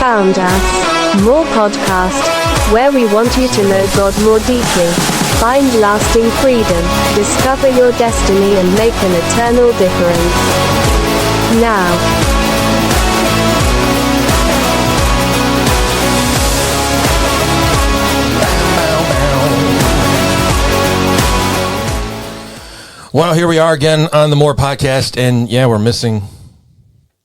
found us. More podcast, where we want you to know God more deeply, find lasting freedom, discover your destiny and make an eternal difference. Now. Well, here we are again on the More podcast, and yeah, we're missing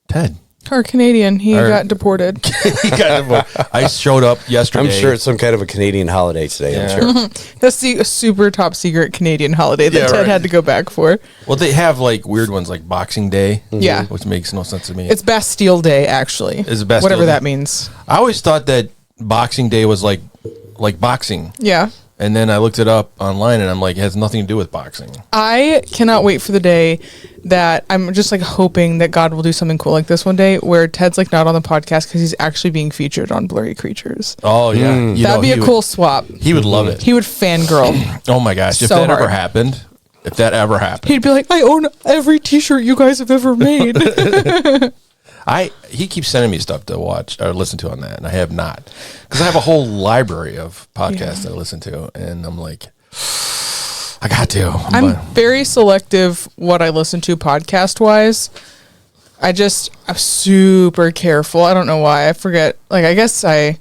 Ted. Our Canadian, he got deported. He got deported. I showed up yesterday. I'm sure it's some kind of a Canadian holiday today. Yeah. I'm sure. That's the super top secret Canadian holiday that Ted had to go back for. Well, they have like weird ones like Boxing Day. Yeah. Which makes no sense to me. It's Bastille Day, actually. Is it Bastille Whatever Day? that means. I always thought that Boxing Day was like boxing. Yeah. And then I looked it up online, and I'm like, it has nothing to do with boxing. I cannot wait for the day that I'm just like hoping that God will do something cool like this one day where Ted's like not on the podcast because he's actually being featured on Blurry Creatures. Oh, yeah. That'd be a cool swap. He would love it. He would fangirl. Oh, my gosh. If So that ever hard. happened, He'd be like, I own every t-shirt you guys have ever made. He keeps sending me stuff to watch or listen to on that, and I have not, because I have a whole library of podcasts that I listen to, and I'm like, I got to. I'm very selective what I listen to podcast wise. I'm super careful. I don't know why. I forget. Like, I guess I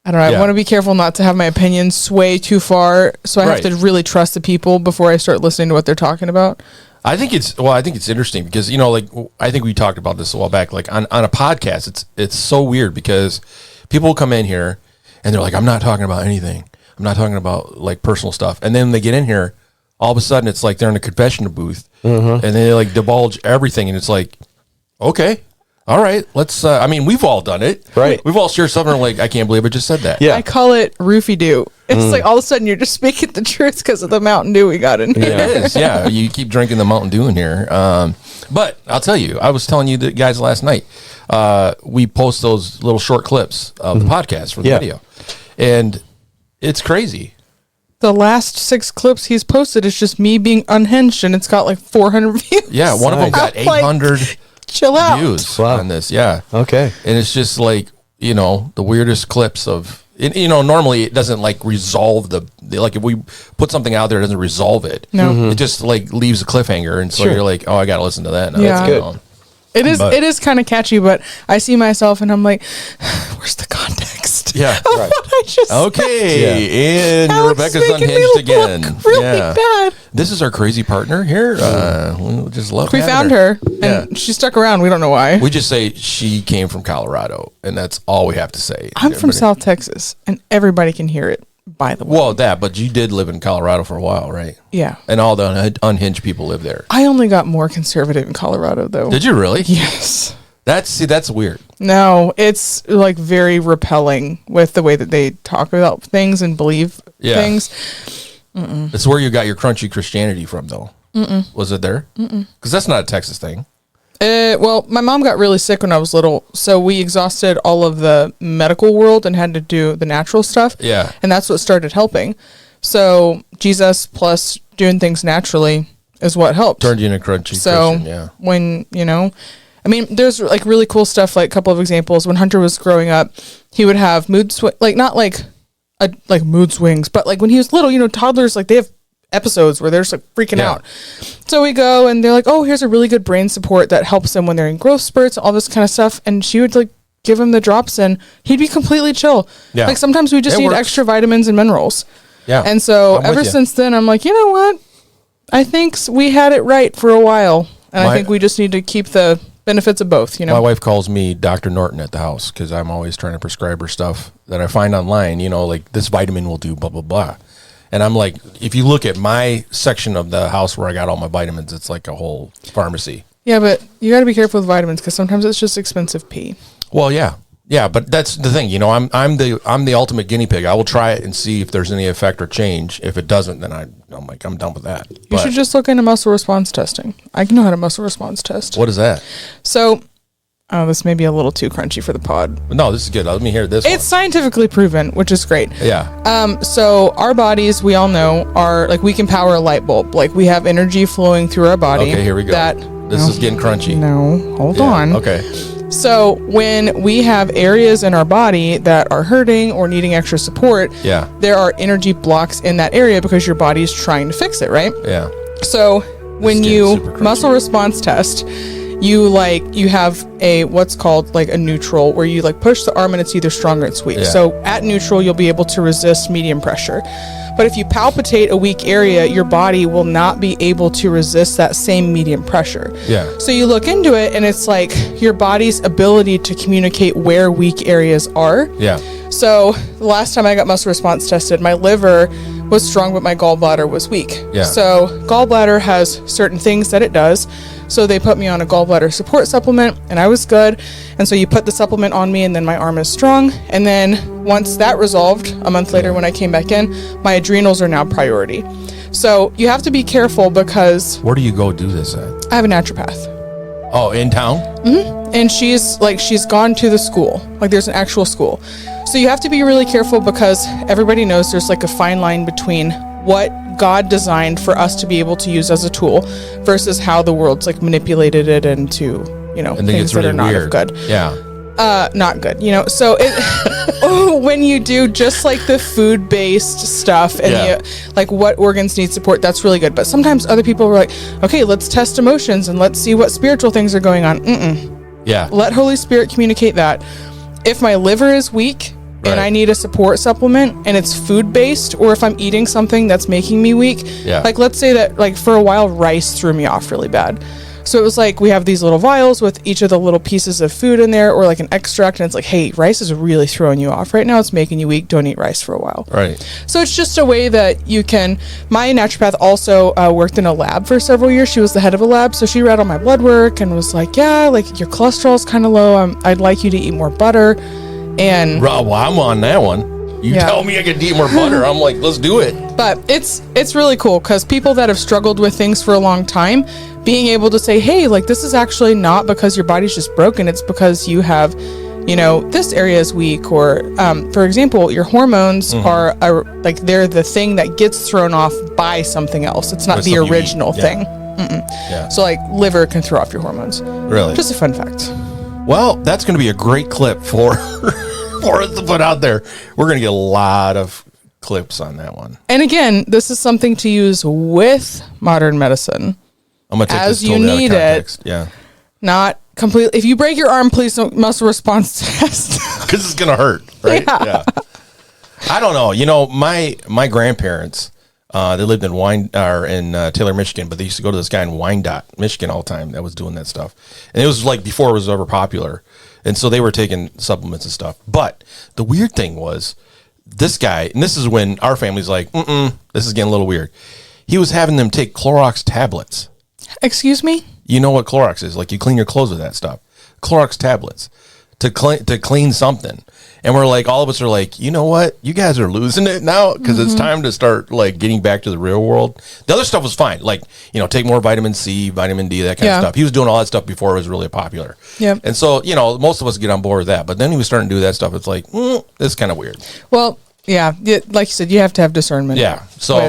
don't know. I want to be careful not to have my opinions sway too far. So I have to really trust the people before I start listening to what they're talking about. I think it's interesting because, you know, like, I think we talked about this a while back, like on a podcast, it's so weird because people will come in here and they're like, I'm not talking about anything. I'm not talking about like personal stuff. And then they get in here, all of a sudden it's like they're in a confession booth and they like divulge everything. And it's like, okay, all right, let's, I mean, we've all done it. Right. We've all shared something like, I can't believe I just said that. Yeah. I call it roofie-doo. It's like all of a sudden you're just speaking the truth because of the Mountain Dew we got in here. It is, yeah. You keep drinking the Mountain Dew in here. But I'll tell you, I was telling you guys last night, we post those little short clips of the podcast for the video. And it's crazy. The last 6 clips he's posted is just me being unhinged, and it's got like 400 views. Yeah, one of them got 800 chill out. views Wow. on this. Yeah. Okay. And it's just like, you know, the weirdest clips of, you know, normally it doesn't like resolve the like if we put something out there, it doesn't resolve it. No. It just like leaves a cliffhanger. And so you're like, oh, I got to listen to that now. Yeah. That's good. You know. It is kind of catchy, but I see myself and I'm like, where's the context? Yeah. Of what I just Okay, and Alex Rebecca's making me unhinged look again. really bad. This is our crazy partner here. We just love. We having found her, Yeah. and she stuck around. We don't know why. We just say she came from Colorado, and that's all we have to say. I'm from South Texas, and everybody can hear it, by the way. Well, but you did live in Colorado for a while, right? Yeah. And all the unhinged people live there. I only got more conservative in Colorado, though. Did you really? Yes. That's weird. No, it's like very repelling with the way that they talk about things and believe things. It's where you got your crunchy Christianity from, though. Was it there? Because that's not a Texas thing. Well, my mom got really sick when I was little, so we exhausted all of the medical world and had to do the natural stuff. Yeah. And that's what started helping. So Jesus plus doing things naturally is what helped. Turned you into crunchy So Christian, yeah. when, you know, I mean, there's like really cool stuff, like a couple of examples. When Hunter was growing up, he would have mood like not like mood swings, but like when he was little, you know, toddlers, like they have episodes where they're just like freaking out. So we go and they're like, oh, here's a really good brain support that helps them when they're in growth spurts, all this kind of stuff. And she would like give him the drops and he'd be completely chill. Yeah. Like sometimes we just need extra vitamins and minerals. Yeah. And so ever since then, I'm like, you know what? I think we had it right for a while. And I think we just need to keep the benefits of both, you know. My wife calls me Dr. Norton at the house because I'm always trying to prescribe her stuff that I find online, you know, like this vitamin will do blah, blah, blah. And I'm like, if you look at my section of the house where I got all my vitamins, it's like a whole pharmacy. Yeah, but you got to be careful with vitamins because sometimes it's just expensive pee. Well, yeah. Yeah, but that's the thing, you know, I'm the ultimate guinea pig. I will try it and see if there's any effect or change. If it doesn't, then I'm like, I'm done with that. You should just look into muscle response testing. I know how to muscle response test. What is that? So, this may be a little too crunchy for the pod. No, this is good. Let me hear this. It's scientifically proven, which is great. Yeah. So our bodies, we all know, are like we can power a light bulb. Like we have energy flowing through our body. Okay, here we go. This is getting crunchy. No, hold on. Okay. So when we have areas in our body that are hurting or needing extra support, there are energy blocks in that area because your body is trying to fix it, right? Yeah. So when you muscle response test, you have a what's called like a neutral, where you like push the arm and it's either strong or it's weak. So at neutral, you'll be able to resist medium pressure. But if you palpitate a weak area, your body will not be able to resist that same medium pressure. Yeah. So you look into it and it's like your body's ability to communicate where weak areas are. Yeah. So the last time I got muscle response tested, my liver was strong, but my gallbladder was weak. Yeah. So gallbladder has certain things that it does. So they put me on a gallbladder support supplement and I was good. And so you put the supplement on me and then my arm is strong. And then once that resolved, a month later when I came back in, my adrenals are now priority. So you have to be careful because... Where do you go do this at? I have a naturopath. Oh, in town? Mm-hmm. And she's gone to the school. Like there's an actual school. So you have to be really careful because everybody knows there's like a fine line between what God designed for us to be able to use as a tool versus how the world's like manipulated it into, things that are not of good. Yeah. Not good, so it, when you do just like the food-based stuff and like what organs need support, that's really good. But sometimes other people were like, okay, let's test emotions and let's see what spiritual things are going on. Yeah. Let Holy Spirit communicate that. If my liver is weak and I need a support supplement and it's food-based, or if I'm eating something that's making me weak, like let's say that like for a while rice threw me off really bad. So it was like we have these little vials with each of the little pieces of food in there, or like an extract, and it's like, hey, rice is really throwing you off right now. It's making you weak. Don't eat rice for a while. Right. So it's just a way that you can... My naturopath also worked in a lab for several years. She was the head of a lab, so she read all my blood work and was like, yeah, like your cholesterol's kind of low. I'd like you to eat more butter. And... Well, I'm on that one. You tell me I can eat more butter. I'm like, let's do it. But it's really cool because people that have struggled with things for a long time, being able to say, hey, like this is actually not because your body's just broken. It's because you have, this area is weak. Or, for example, your hormones are like they're the thing that gets thrown off by something else. It's not the original thing. Yeah. So like liver can throw off your hormones. Really? Just a fun fact. Well, that's going to be a great clip for us to put out there. We're going to get a lot of clips on that one. And again, this is something to use with modern medicine. I'm going to take as this you totally need out of context. it. Yeah. Not completely. If you break your arm, please don't muscle response test. Because it's going to hurt, right? Yeah. I don't know. My grandparents, they lived in Taylor, Michigan, but they used to go to this guy in Wyandotte, Michigan all the time that was doing that stuff. And it was like before it was ever popular. And so they were taking supplements and stuff. But the weird thing was this guy, and this is when our family's like, this is getting a little weird. He was having them take Clorox tablets. Excuse me? You know what Clorox is? Like you clean your clothes with that stuff. Clorox tablets to clean something. And we're like, all of us are like, you know what? You guys are losing it now because it's time to start like getting back to the real world. The other stuff was fine. Like, take more vitamin C, vitamin D, that kind of stuff. He was doing all that stuff before it was really popular. Yep. And so, most of us get on board with that. But then he was starting to do that stuff. It's like, this is kind of weird. Well, yeah. Like you said, you have to have discernment. Yeah. So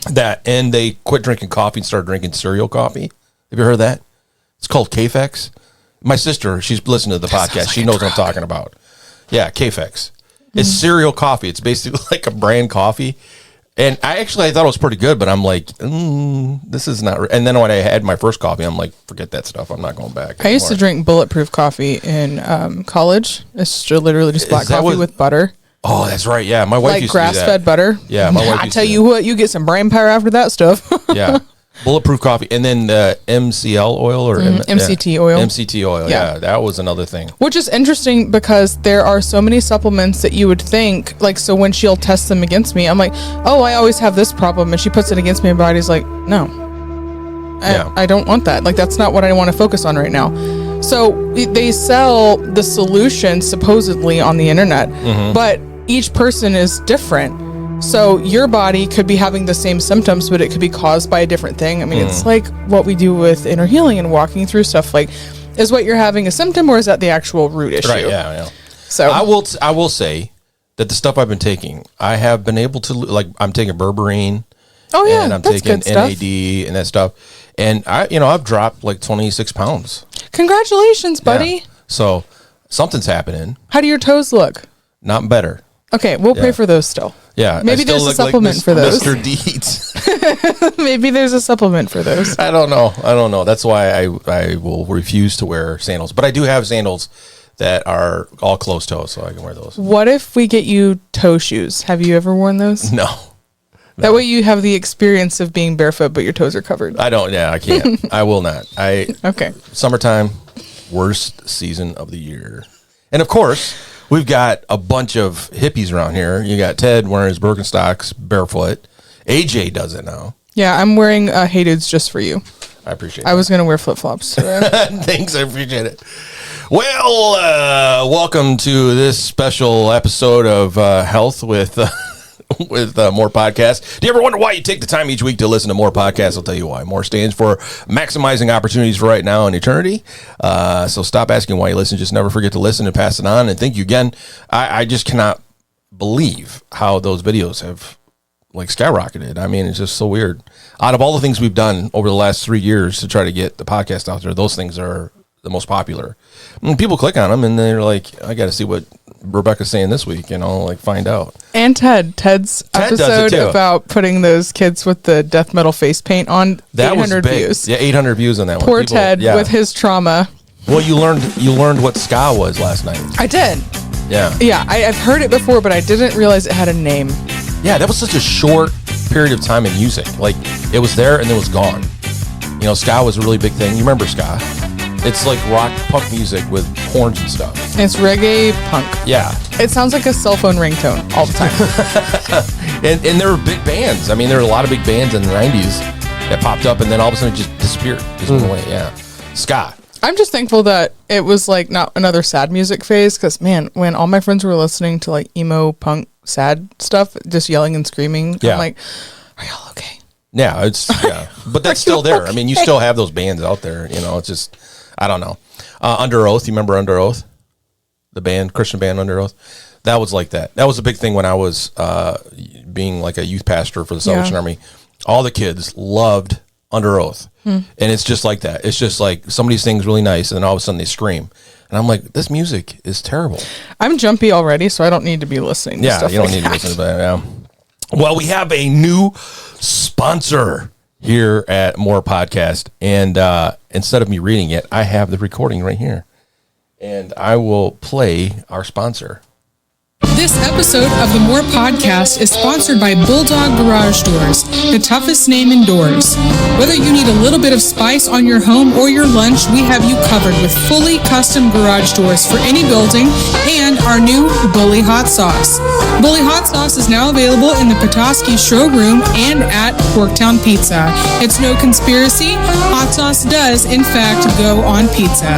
that, and they quit drinking coffee and started drinking cereal coffee. Have you heard of that? It's called Kfex. My sister, she's listened to the podcast. She knows what I'm talking about. Yeah, Kfex. It's cereal coffee. It's basically like a brand coffee. And I thought it was pretty good, but I'm like, this is not. And then when I had my first coffee, I'm like, forget that stuff. I'm not going back anymore. I used to drink bulletproof coffee in college. It's literally just black coffee with butter. Oh, that's right. Yeah, my wife used to do that. Grass-fed butter. Yeah, my wife. I tell you what, you get some brain power after that stuff. Yeah, bulletproof coffee, and then MCL oil or MCT oil. MCT oil. Yeah, that was another thing. Which is interesting because there are so many supplements that you would think, like, so when she'll test them against me, I'm like, oh, I always have this problem, and she puts it against me, and my body's like, no, I don't want that. Like, that's not what I want to focus on right now. So they sell the solution supposedly on the internet, but each person is different. So your body could be having the same symptoms, but it could be caused by a different thing. I mean, it's like what we do with inner healing and walking through stuff. Like, is what you're having a symptom, or is that the actual root issue? Right. Yeah. So I will say that the stuff I've been taking, I have been able to, like, I'm taking berberine. Oh yeah, and I'm that's taking good stuff. NAD and that stuff, and I've dropped like 26 pounds. Congratulations, buddy. Yeah. So something's happening. How do your toes look? Not better. Okay, we'll pay for those still. Yeah. Maybe I still there's a look like supplement for those. Mr. Deeds. Maybe there's a supplement for those. I don't know. That's why I will refuse to wear sandals. But I do have sandals that are all closed toes, so I can wear those. What if we get you toe shoes? Have you ever worn those? No. That way you have the experience of being barefoot, but your toes are covered. I don't. Yeah, I can't. I will not. Okay. Summertime, worst season of the year. And of course, we've got a bunch of hippies around here. You got Ted wearing his Birkenstocks barefoot. AJ does it now. Yeah, I'm wearing Hey Dudes just for you. I appreciate it. I was going to wear flip-flops. Thanks, I appreciate it. Well, welcome to this special episode of Health with More Podcasts. Do you ever wonder why you take the time each week to listen to More Podcasts? I'll tell you why. More stands for maximizing opportunities for right now and eternity. So stop asking why you listen. Just never forget to listen and pass it on. And thank you again. I just cannot believe how those videos have like skyrocketed. I mean, it's just so weird. Out of all the things we've done over the last 3 years to try to get the podcast out there, those things are the most popular. And people click on them and they're like, I got to see what Rebecca's saying this week, like find out. And Ted's episode about putting those kids with the death metal face paint on, that 800 was big. views. Yeah, 800 views on that one. Poor Ted with his trauma. Well, you learned what ska was last night. I did. Yeah. Yeah, I've heard it before, but I didn't realize it had a name. Yeah, that was such a short period of time in music. Like, it was there and it was gone. Ska was a really big thing. You remember ska? It's like rock punk music with horns and stuff. It's reggae punk. Yeah. It sounds like a cell phone ringtone all the time. and there were big bands. I mean, there were a lot of big bands in the 90s that popped up and then all of a sudden it just disappeared. Just went away. Yeah. Ska. I'm just thankful that it was like not another sad music phase because, man, when all my friends were listening to like emo punk sad stuff, just yelling and screaming, I'm like, are y'all okay? Yeah, but that's still there. Okay? I mean, you still have those bands out there. It's just, I don't know. Under Oath, you remember Under Oath? The band, Christian band Under Oath? That was like that. That was a big thing when I was being like a youth pastor for the Salvation Army. All the kids loved Under Oath. And it's just like that. It's just like somebody sings really nice and then all of a sudden they scream. And I'm like, this music is terrible. I'm jumpy already, so I don't need to be listening to stuff you don't like need that. to listen to that. Yeah. Well, we have a new sponsor here at More Podcast. And instead of me reading it, I have the recording right here. And I will play our sponsor. This episode of the More Podcast is sponsored by Bulldog Garage Doors, the toughest name in doors. Whether you need a little bit of spice on your home or your lunch, we have you covered with fully custom garage doors for any building and our new Bully Hot Sauce. Bully Hot Sauce is now available in the Petoskey showroom and at Corktown Pizza. It's no conspiracy. Hot sauce does, in fact, go on pizza.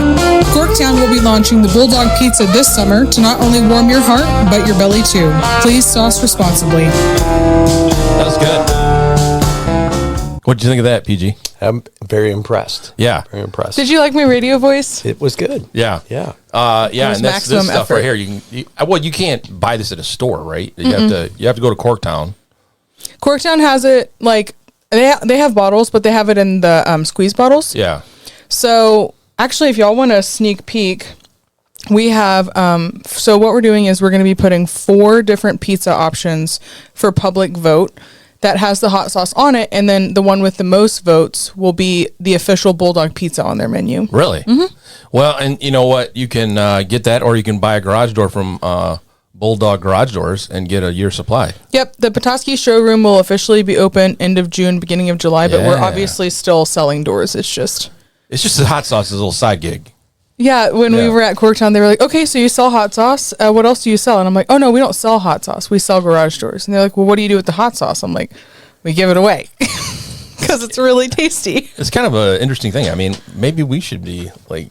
Corktown will be launching the Bulldog Pizza this summer to not only warm your heart, but your belly too. Please sauce responsibly. That was good. What did you think of that, PG? I'm very impressed. Yeah. Very impressed. Did you like my radio voice? It was good. Yeah. Yeah. Yeah, and that's this stuff effort. right here. You can't buy this at a store, right? You have to go to Corktown. Corktown has it like they have bottles, but they have it in the squeeze bottles. Yeah. So actually, if y'all want a sneak peek, we have, so what we're doing is we're going to be putting 4 different pizza options for public vote that has the hot sauce on it. And then the one with the most votes will be the official Bulldog pizza on their menu. Really? Mm-hmm. Well, and you know what? You can get that, or you can buy a garage door from Bulldog Garage Doors and get a year's supply. Yep. The Petoskey showroom will officially be open end of June, beginning of July, but we're obviously still selling doors. It's just the hot sauce is a little side gig. Yeah, when we were at Corktown, they were like, okay, so you sell hot sauce. What else do you sell? And I'm like, oh, no, we don't sell hot sauce. We sell garage doors. And they're like, well, what do you do with the hot sauce? I'm like, we give it away because it's really tasty. It's kind of an interesting thing. I mean, maybe we should be like,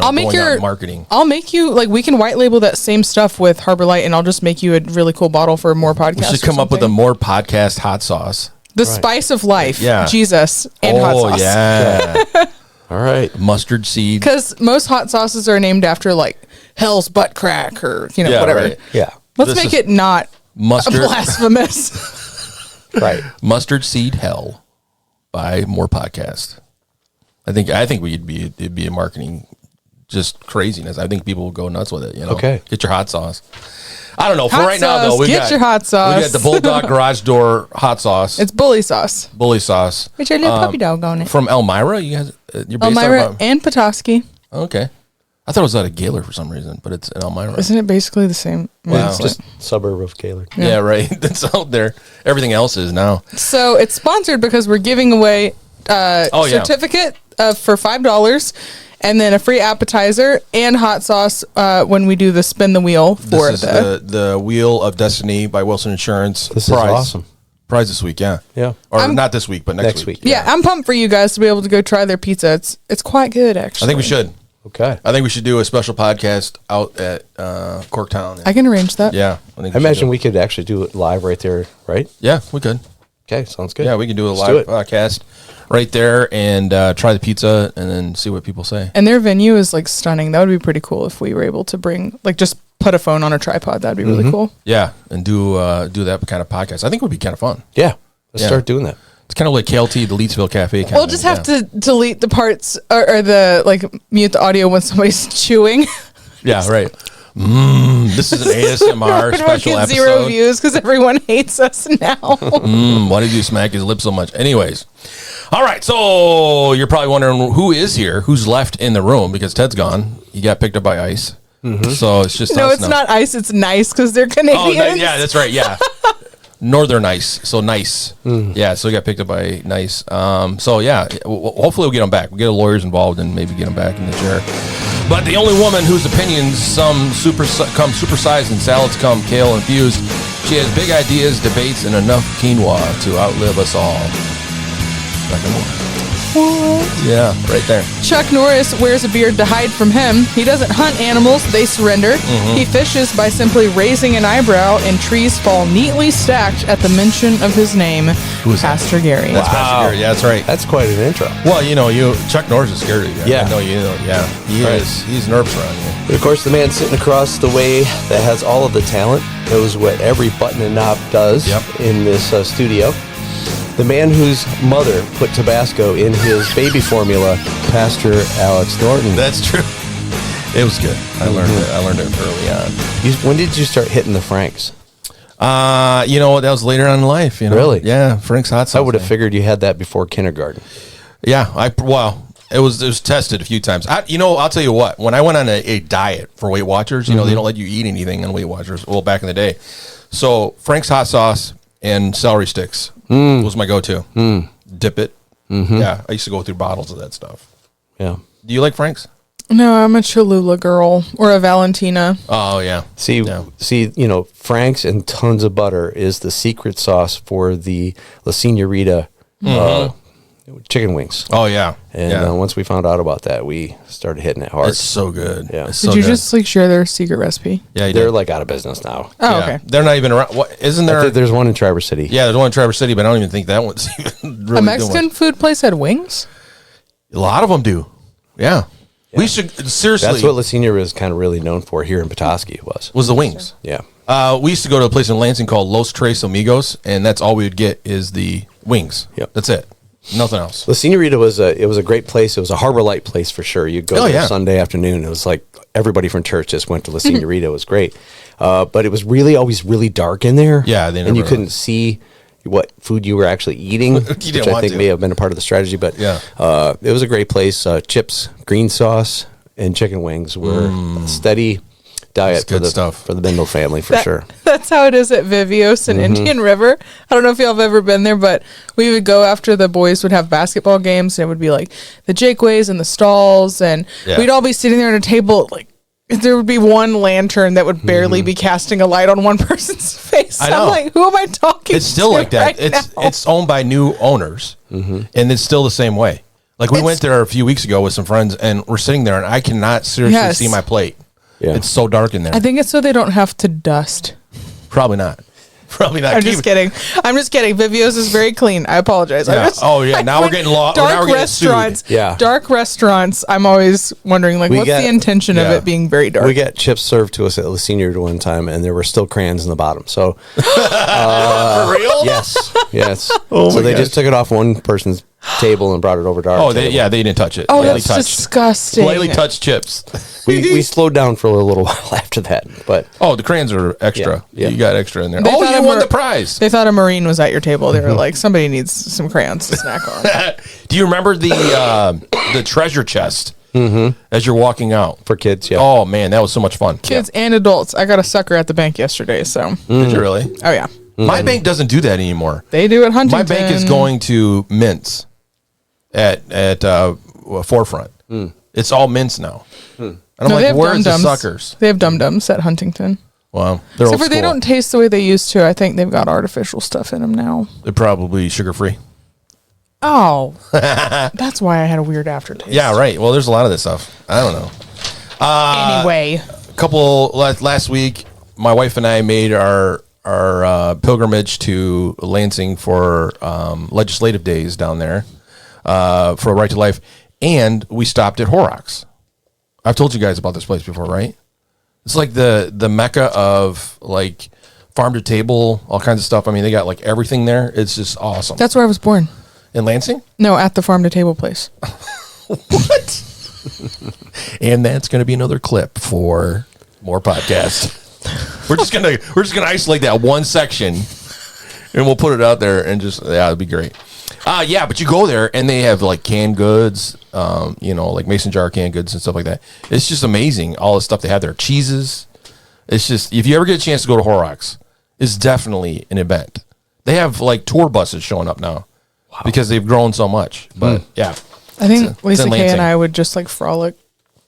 I'll make going out marketing. I'll make you, like, we can white label that same stuff with Harbor Light, and I'll just make you a really cool bottle for More Podcast. We should come up with a More Podcast hot sauce. The spice of life. Yeah. Jesus and hot sauce. Oh, yeah. All right. Mustard seed. Because most hot sauces are named after, like, Hell's Butt Crack or, whatever. Right. Yeah. Let's make it not mustard blasphemous. Right. Mustard Seed Hell by More Podcast. I think it'd be a marketing just craziness. I think people will go nuts with it. Okay. Get your hot sauce. I don't know. For Hot right now, sauce. though, Get your hot sauce. We got the Bulldog Garage Door hot sauce. It's bully sauce. Bully sauce. With your little puppy dog on it. From Elmira. You guys, you're based Elmira out of, and Petoskey. okay. I thought it was out of Gaylor for some reason, but it's in Elmira. Isn't it basically the same? Wow. It's just suburb of Gaylord. Yeah, right. That's out there. Everything else is now. So it's sponsored because we're giving away certificate for $5 and then a free appetizer and hot sauce when we do the spin the wheel for This is the Wheel of Destiny by Wilson Insurance. This is awesome. Prize this week, yeah. Yeah. Or not this week, but next week. Yeah, I'm pumped for you guys to be able to go try their pizza. It's quite good, actually. I think we should. Okay. I think we should do a special podcast out at Corktown. I can arrange that. Yeah. I imagine we could actually do it live right there, right? Yeah, we could. Okay, sounds good. Yeah, we can do a Let's live do it. podcast right there and try the pizza and then see what people say. And their venue is like stunning. That would be pretty cool if we were able to bring just put a phone on a tripod. That'd be really cool. Yeah, and do that kind of podcast. I think it would be kind of fun. Yeah. Let's start doing that. It's kind of like KLT, the Leedsville Cafe. We'll just have to delete the parts or the mute the audio when somebody's chewing. Yeah, right. This is an ASMR special get episode. 0 views because everyone hates us now. Why did you smack his lip so much? Anyways. All right, so you're probably wondering who is here, who's left in the room because Ted's gone. He got picked up by ICE. So it's just No, us it's now. not ICE. It's nice because they're Canadians. Oh, yeah, that's right. Yeah. Northern ICE. So nice. Yeah, so he got picked up by NICE. So yeah, hopefully we'll get him back. We'll get lawyers involved and maybe get him back in the chair. But the only woman whose opinions come supersized and salads come kale infused, she has big ideas, debates, and enough quinoa to outlive us all. Rebecca Moore. Yeah, right there. Chuck Norris wears a beard to hide from him. He doesn't hunt animals, they surrender. He fishes by simply raising an eyebrow, and trees fall neatly stacked at the mention of his name, Pastor Gary. That's Pastor Gary. Yeah, that's right. That's quite an intro. Well, Chuck Norris is scary. Yeah. I know you know. Yeah, he Right. is. He's nervous around you. But of course, the man sitting across the way that has all of the talent, knows what every button and knob does in this studio. The man whose mother put Tabasco in his baby formula, Pastor Alex Norton. That's true. It was good. I learned it. I learned it early on. When did you start hitting the Franks? That was later on in life. Really? Yeah, Frank's hot sauce. I would have figured you had that before kindergarten. Yeah, it was tested a few times. I'll tell you what. When I went on a diet for Weight Watchers, they don't let you eat anything on Weight Watchers. Well, back in the day, so Frank's hot sauce and celery sticks was my go-to. Dip it. Yeah, I used to go through bottles of that stuff. Yeah. Do you like Frank's? No, I'm a Cholula girl or a Valentina. Oh yeah. See, Frank's and tons of butter is the secret sauce for the La Senorita chicken wings. Oh yeah. And once we found out about that, we started hitting it hard. It's so good. Yeah. It's Did so you good. just share their secret recipe? Yeah, They're like out of business now. Oh, Yeah. okay. They're not even around. What isn't there? There's one in Traverse City. Yeah, there's one in Traverse City, but I don't even think that one's even really A Mexican food place had wings? A lot of them do. Yeah. We should seriously. That's what La Senorita is kind of really known for here in Petoskey. was the wings. Yeah. We used to go to a place in Lansing called Los Tres Amigos, and that's all we would get is the wings. Yep. That's it. Nothing else. La Senorita was a great place. It was a Harbor Light place for sure. You'd go there Sunday afternoon. It was like everybody from church just went to La Senorita. It was great. But it was always really dark in there. Yeah, and you couldn't see what food you were actually eating, which I think may have been a part of the strategy. But Yeah. it was a great place. Chips, green sauce, and chicken wings were a steady diet That's good stuff. for the Bindle family for sure. That's how it is at Vivios in Indian River. I don't know if y'all have ever been there, but we would go after the boys would have basketball games, and it would be like the Jakeways and the stalls, and we'd all be sitting there at a table, like there would be one lantern that would barely be casting a light on one person's face. I know. I'm like, who am I talking to? It's still like that. right now? It's owned by new owners, and it's still the same way. Like we went there a few weeks ago with some friends, and we're sitting there, and I cannot seriously see my plate. Yeah. It's so dark in there. I think it's so they don't have to dust. Probably not. Probably not. I'm just kidding. I'm just kidding. Vivios is very clean. I apologize. Yeah. Now we're getting lost. Now Dark we're getting sued. restaurants. Yeah. Dark restaurants. I'm always wondering, like, what's the intention of it being very dark? We got chips served to us at La Senorita one time, and there were still crayons in the bottom. So, For real? yes. So they just took it off one person's table and brought it over to our table. They didn't touch it. Oh, Lightly that's disgusting. Lightly touched chips. We slowed down for a little while after that, but the crayons are extra. Yeah. You got extra in there. They You thought won the prize. They thought a Marine was at your table. They were like, somebody needs some crayons to snack on. Do you remember the treasure chest as you're walking out? for kids, yeah. Oh, man, that was so much fun. Kids and adults. I got a sucker at the bank yesterday, so. Did you really? Oh, yeah. My bank doesn't do that anymore. They do at Huntington. My bank is going to mints at Forefront. It's all mints now. And I'm No, they like, have where's the dum-dums. suckers? They have dum-dums at Huntington. Well, they're Except old for they school. don't taste the way they used to. I think they've got artificial stuff in them now. They're probably sugar-free. Oh. That's why I had a weird aftertaste. Yeah, right. Well, there's a lot of this stuff. I don't know. Anyway. Last week, my wife and I made our pilgrimage to Lansing for legislative days down there for Right to Life, and we stopped at Horrocks. I've told you guys about this place before, right? It's like the mecca of like farm to table, all kinds of stuff. I mean, they got like everything there. It's just awesome. That's where I was born. In Lansing? No, at the farm to table place. What? And that's going to be another clip for more podcasts. We're just gonna isolate that one section, and we'll put it out there and it'd be great. But you go there and they have like canned goods, like mason jar canned goods and stuff like that. It's just amazing all the stuff they have there. Cheeses. It's just, if you ever get a chance to go to Horrocks, it's definitely an event. They have like tour buses showing up now because they've grown so much. But yeah, I think it's Lisa in Kay Lansing. and I would just like frolic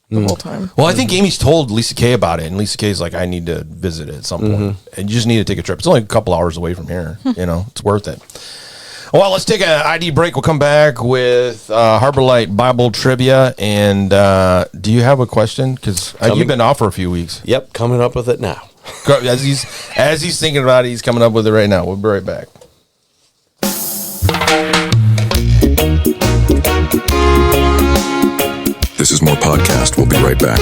the whole time. Well, I think Amy's told Lisa Kay about it, and Lisa Kay's like, I need to visit it at some point. And you just need to take a trip. It's only a couple hours away from here. It's worth it. Well, let's take an ID break. We'll come back with Harbor Light Bible Trivia. And do you have a question? Because you've been off for a few weeks. Yep, coming up with it now. As he's thinking about it, he's coming up with it right now. We'll be right back. This is More Podcast. We'll be right back.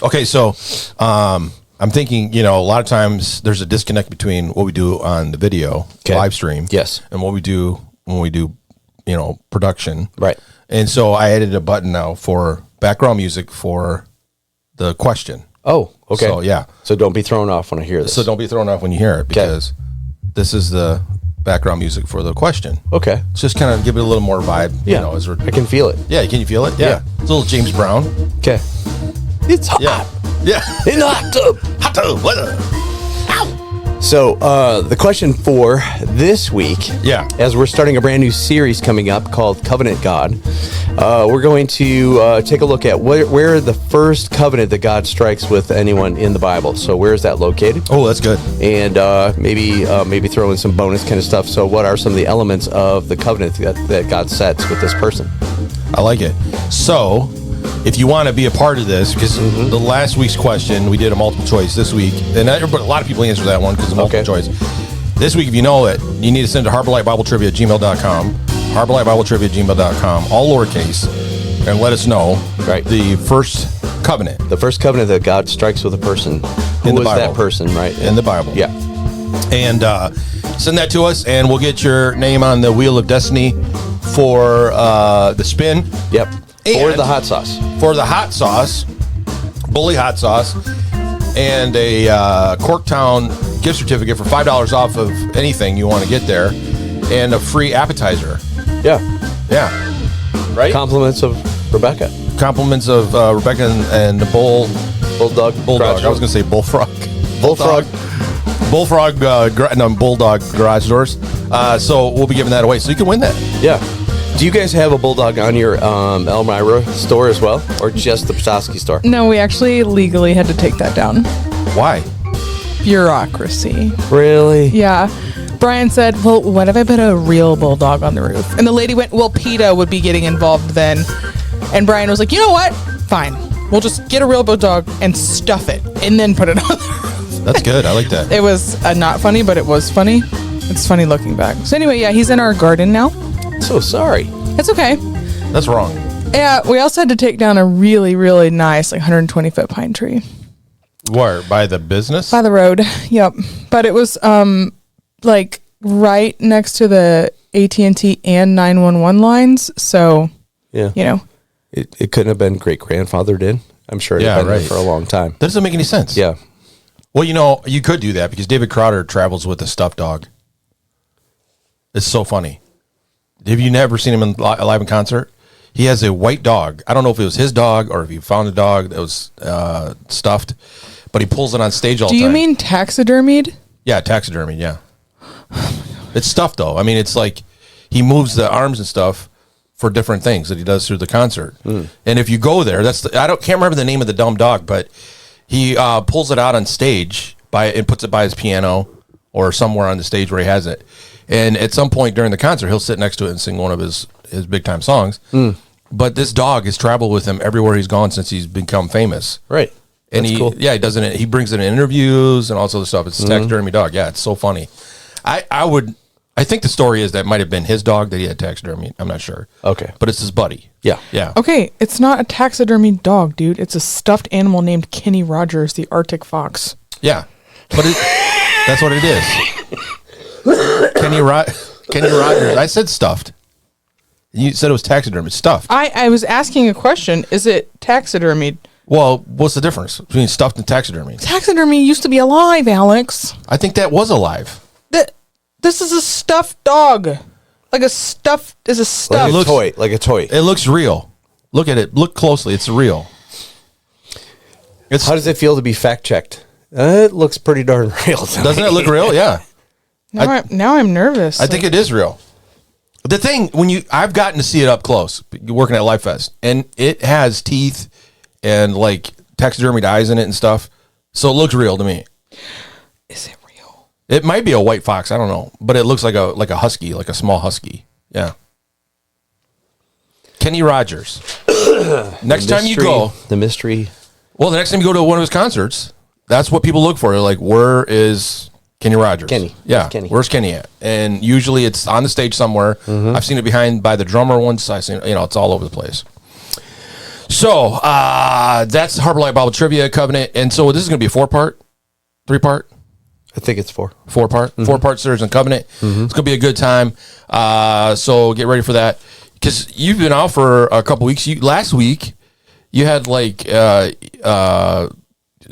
Okay, so I'm thinking, a lot of times there's a disconnect between what we do on the video live stream, Yes. and what we do when we do, production, Right. And so I added a button now for background music for the question. Oh, okay. So yeah, So don't be thrown off when I hear this. so don't be thrown off when you hear it because this is the background music for the question. Okay. It's just kind of give it a little more vibe. Yeah. As we're, I can feel it. yeah, can you feel it? Yeah. It's a little James Brown. Okay. It's hot. Yeah, yeah. In the hot tub. Hot tub weather. So the question for this week, as we're starting a brand new series coming up called Covenant God, we're going to take a look at where the first covenant that God strikes with anyone in the Bible. So where is that located? Oh, that's good. And maybe throw in some bonus kind of stuff. So what are some of the elements of the covenant that God sets with this person? I like it. So, if you want to be a part of this, because the last week's question, we did a multiple choice this week, and a lot of people answer that one because of multiple choice. This week, if you know it, you need to send to harborlightbibletrivia@gmail.com, harborlightbibletrivia@gmail.com, all lowercase, and let us know the first covenant. The first covenant that God strikes with a person. Who In the was Bible. that person, right? In the Bible. Yeah. And send that to us, and we'll get your name on the Wheel of Destiny for the spin. Yep. Or And the hot sauce. For the hot sauce, Bully hot sauce, and a Corktown gift certificate for $5 off of anything you want to get there, and a free appetizer. Yeah. Yeah. Right? Compliments of Rebecca. Compliments of Rebecca and the Bulldog. Garage I was going to say Bullfrog. Bullfrog. Bulldog garage doors. So we'll be giving that away. So you can win that. Yeah. Do you guys have a Bulldog on your Elmira store as well, or just the Petoskey store? No, we actually legally had to take that down. Why? Bureaucracy. Really? Yeah. Brian said, well, what if I put a real bulldog on the roof? And the lady went, well, PETA would be getting involved then. And Brian was like, you know what? Fine. We'll just get a real bulldog and stuff it and then put it on the roof. That's good. I like that. It was not funny, but it was funny. It's funny looking back. So anyway, yeah, he's in our garden now. So sorry. It's okay. That's wrong. Yeah, we also had to take down a really, really nice, like 120-foot pine tree Where? By the business? by the road. Yep, but it was like right next to the AT&T and 911 lines. So Yeah. you know, It couldn't have been great grandfathered in. I'm sure it Yeah, had been right. there for a long time. That doesn't make any sense. Yeah. Well, you could do that because David Crowder travels with a stuffed dog. It's so funny. Have you never seen him live in concert? He has a white dog. I don't know if it was his dog or if he found a dog that was stuffed, but he pulls it on stage all the do time. you mean taxidermied? Yeah, taxidermy, yeah. It's stuffed, though. I mean, it's like he moves the arms and stuff for different things that he does through the concert. And if you go there, can't remember the name of the dumb dog, but he pulls it out on stage and puts it by his piano or somewhere on the stage where he has it. And at some point during the concert, he'll sit next to it and sing one of his big time songs. But this dog has traveled with him everywhere he's gone since he's become famous. Right. And That's he cool. he does it. He brings it in interviews and all this other stuff. It's a taxidermy dog. Yeah, it's so funny. I think the story is that might have been his dog that he had taxidermy. I'm not sure. Okay. But it's his buddy. Yeah. Yeah. Okay, it's not a taxidermied dog, dude. It's a stuffed animal named Kenny Rogers, the Arctic fox. Yeah. But that's what it is. Kenny Rogers. I said stuffed. You said it was taxidermy. It's stuffed. I was asking a question. Is it taxidermied? Well, what's the difference between stuffed and taxidermy? Taxidermy used to be alive, Alex. I think that was alive. This is a stuffed dog. Like a stuffed is a Like stuffed. a toy. Like a toy. It looks real. Look at it. Look closely. It's real. How does it feel to be fact checked? It looks pretty darn real. to Doesn't me. it look real? Yeah. Now I'm nervous. I think it is real. The thing I've gotten to see it up close working at Life Fest, and it has teeth and like taxidermied eyes in it and stuff. So it looks real to me. Is it real? It might be a white fox. I don't know, but it looks like a husky, like a small husky. Yeah. Kenny Rogers. Next time you go, The mystery. well, the next time you go to one of his concerts, that's what people look for. They're like, where is Kenny Rogers? Kenny. Yeah. Where's Kenny? Where's Kenny at? And usually it's on the stage somewhere. I've seen it behind by the drummer once. I've seen, it's all over the place. So that's Harbor Light Bible Trivia Covenant. And so this is going to be a 4-part, 3-part? I think it's 4. 4-part series on Covenant. It's going to be a good time. So get ready for that. Because you've been out for a couple weeks. Last week, you had like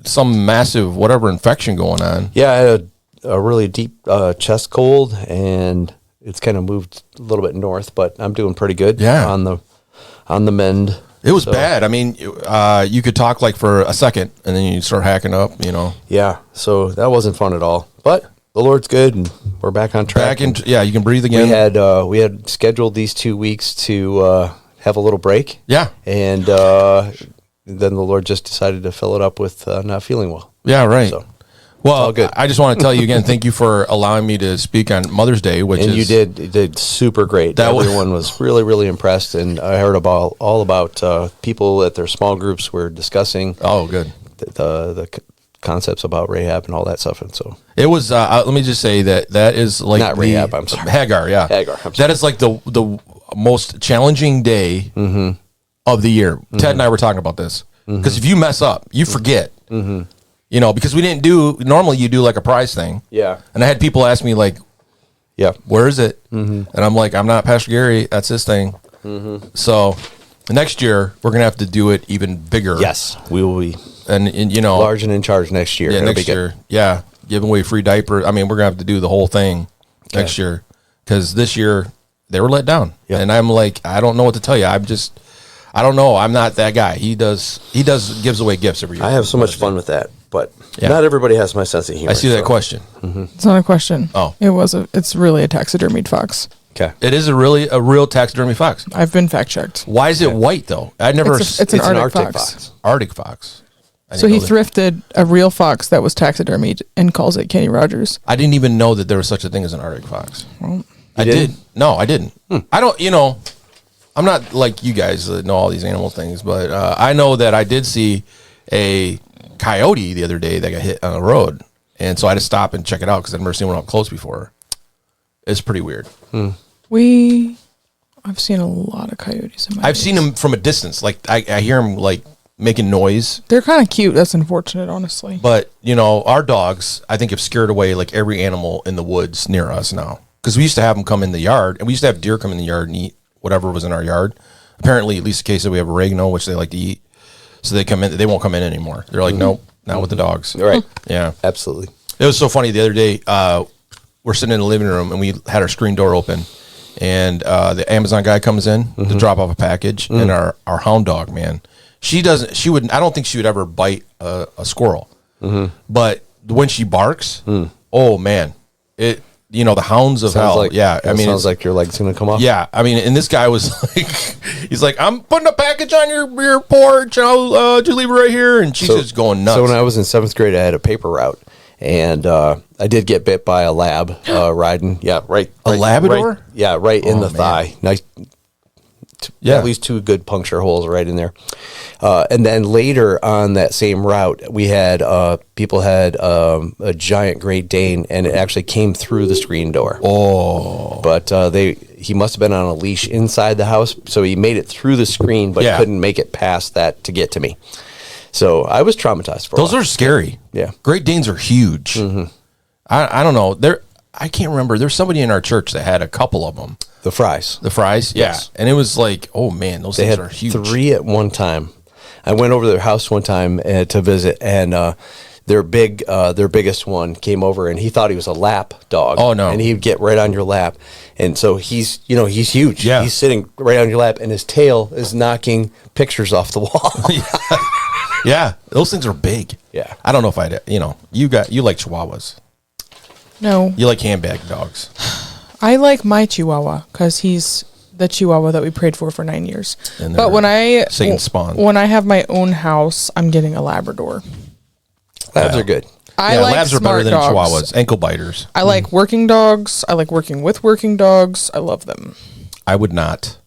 some massive whatever infection going on. Yeah, I had a really deep chest cold, and it's kind of moved a little bit north, but I'm doing pretty good. Yeah. on the mend. It was bad. I mean, you could talk like for a second, and then you start hacking up. Yeah, so that wasn't fun at all. But the Lord's good, and we're back on track. You can breathe again. We had scheduled these 2 weeks to have a little break. Yeah. And then the Lord just decided to fill it up with not feeling well. Yeah, right. So, well, all good. I just want to tell you again, thank you for allowing me to speak on Mother's Day, you did super great. Everyone was really, really impressed, and I heard all about people at their small groups were discussing. Oh, good. The concepts about Rahab and all that stuff, and so it was. Let me just say that is like not Rahab. I'm sorry, Hagar. Yeah, Hagar. That is like the most challenging day of the year. Ted and I were talking about this because if you mess up, you forget. Because we didn't normally you do like a prize thing. Yeah. And I had people ask me like, yeah, where is it? And I'm like, I'm not Pastor Gary. That's his thing. So next year we're gonna have to do it even bigger. Yes, we will be. And large and in charge next year. Yeah, It'll next year. Yeah, giving away free diapers. I mean, we're gonna have to do the whole thing next year because this year they were let down. Yep. And I'm like, I don't know what to tell you. I don't know. I'm not that guy. He gives away gifts every year. I have so much fun with that, but Yeah. not everybody has my sense of humor. I see that so. question. It's not a question. Oh. It's really a taxidermied fox. Okay. It is a real taxidermy fox. I've been fact checked. Why is it white though? I never. It's an Arctic fox. Arctic fox. I So didn't he know that. thrifted a real fox that was taxidermied and calls it Kenny Rogers. I didn't even know that there was such a thing as an Arctic fox. I didn't? did. No, I didn't. I don't. I'm not like you guys that know all these animal things, but I know that I did see a coyote the other day that got hit on the road, and so I had to stop and check it out because I'd never seen one up close before. It's pretty weird. We I've seen a lot of coyotes in my I've seen them from a distance. Like I hear them like making noise. They're kind of cute. That's unfortunate, honestly. But you know, our dogs, I think, have scared away like every animal in the woods near us now. Because we used to have them come in the yard, and we used to have deer come in the yard and eat whatever was in our yard. Apparently, at least in case that we have oregano, which they like to eat, so they come in. They won't come in anymore. They're like, nope, not with the dogs. Right. Yeah, Absolutely. it was so funny the other day. We're sitting in the living room and we had our screen door open, and the Amazon guy comes in to drop off a package, and our hound dog, man, I don't think she would ever bite a squirrel, but when she barks, oh man, the hounds of hell. Sounds like your leg's gonna come off. Yeah, I mean, and this guy was like, he's like, I'm putting a package on your porch, and I'll just leave it right here, and she's just going nuts. So when I was in 7th grade, I had a paper route, and I did get bit by a lab riding. Yeah, right. A Labrador? Right in the man. thigh. Nice. Yeah. At least 2 good puncture holes right in there. And then later on that same route, we had people had a giant Great Dane, and it actually came through the screen door. Oh, But he must have been on a leash inside the house, so he made it through the screen, but couldn't make it past that to get to me. So I was traumatized for a those while. are scary. Yeah. Great Danes are huge. I don't know. I can't remember. There's somebody in our church that had a couple of them. The Fries. The Fries, Yes. yeah. And it was like, oh man, those They things had are huge. 3 at one time. I went over to their house one time to visit, and their biggest one came over, and he thought he was a lap dog. Oh, no. And he'd get right on your lap, and so he's huge. Yeah. He's sitting right on your lap, and his tail is knocking pictures off the wall. Yeah, those things are big. Yeah. I don't know if you like Chihuahuas. No, You like handbag dogs. I like my Chihuahua because he's the Chihuahua that we prayed for 9 years. And But when Satan's spawn. when I have my own house, I'm getting a Labrador. Labs are good. I like labs are better smart than dogs. Chihuahuas. Ankle biters. I like working dogs. I like working with working dogs. I love them. I would not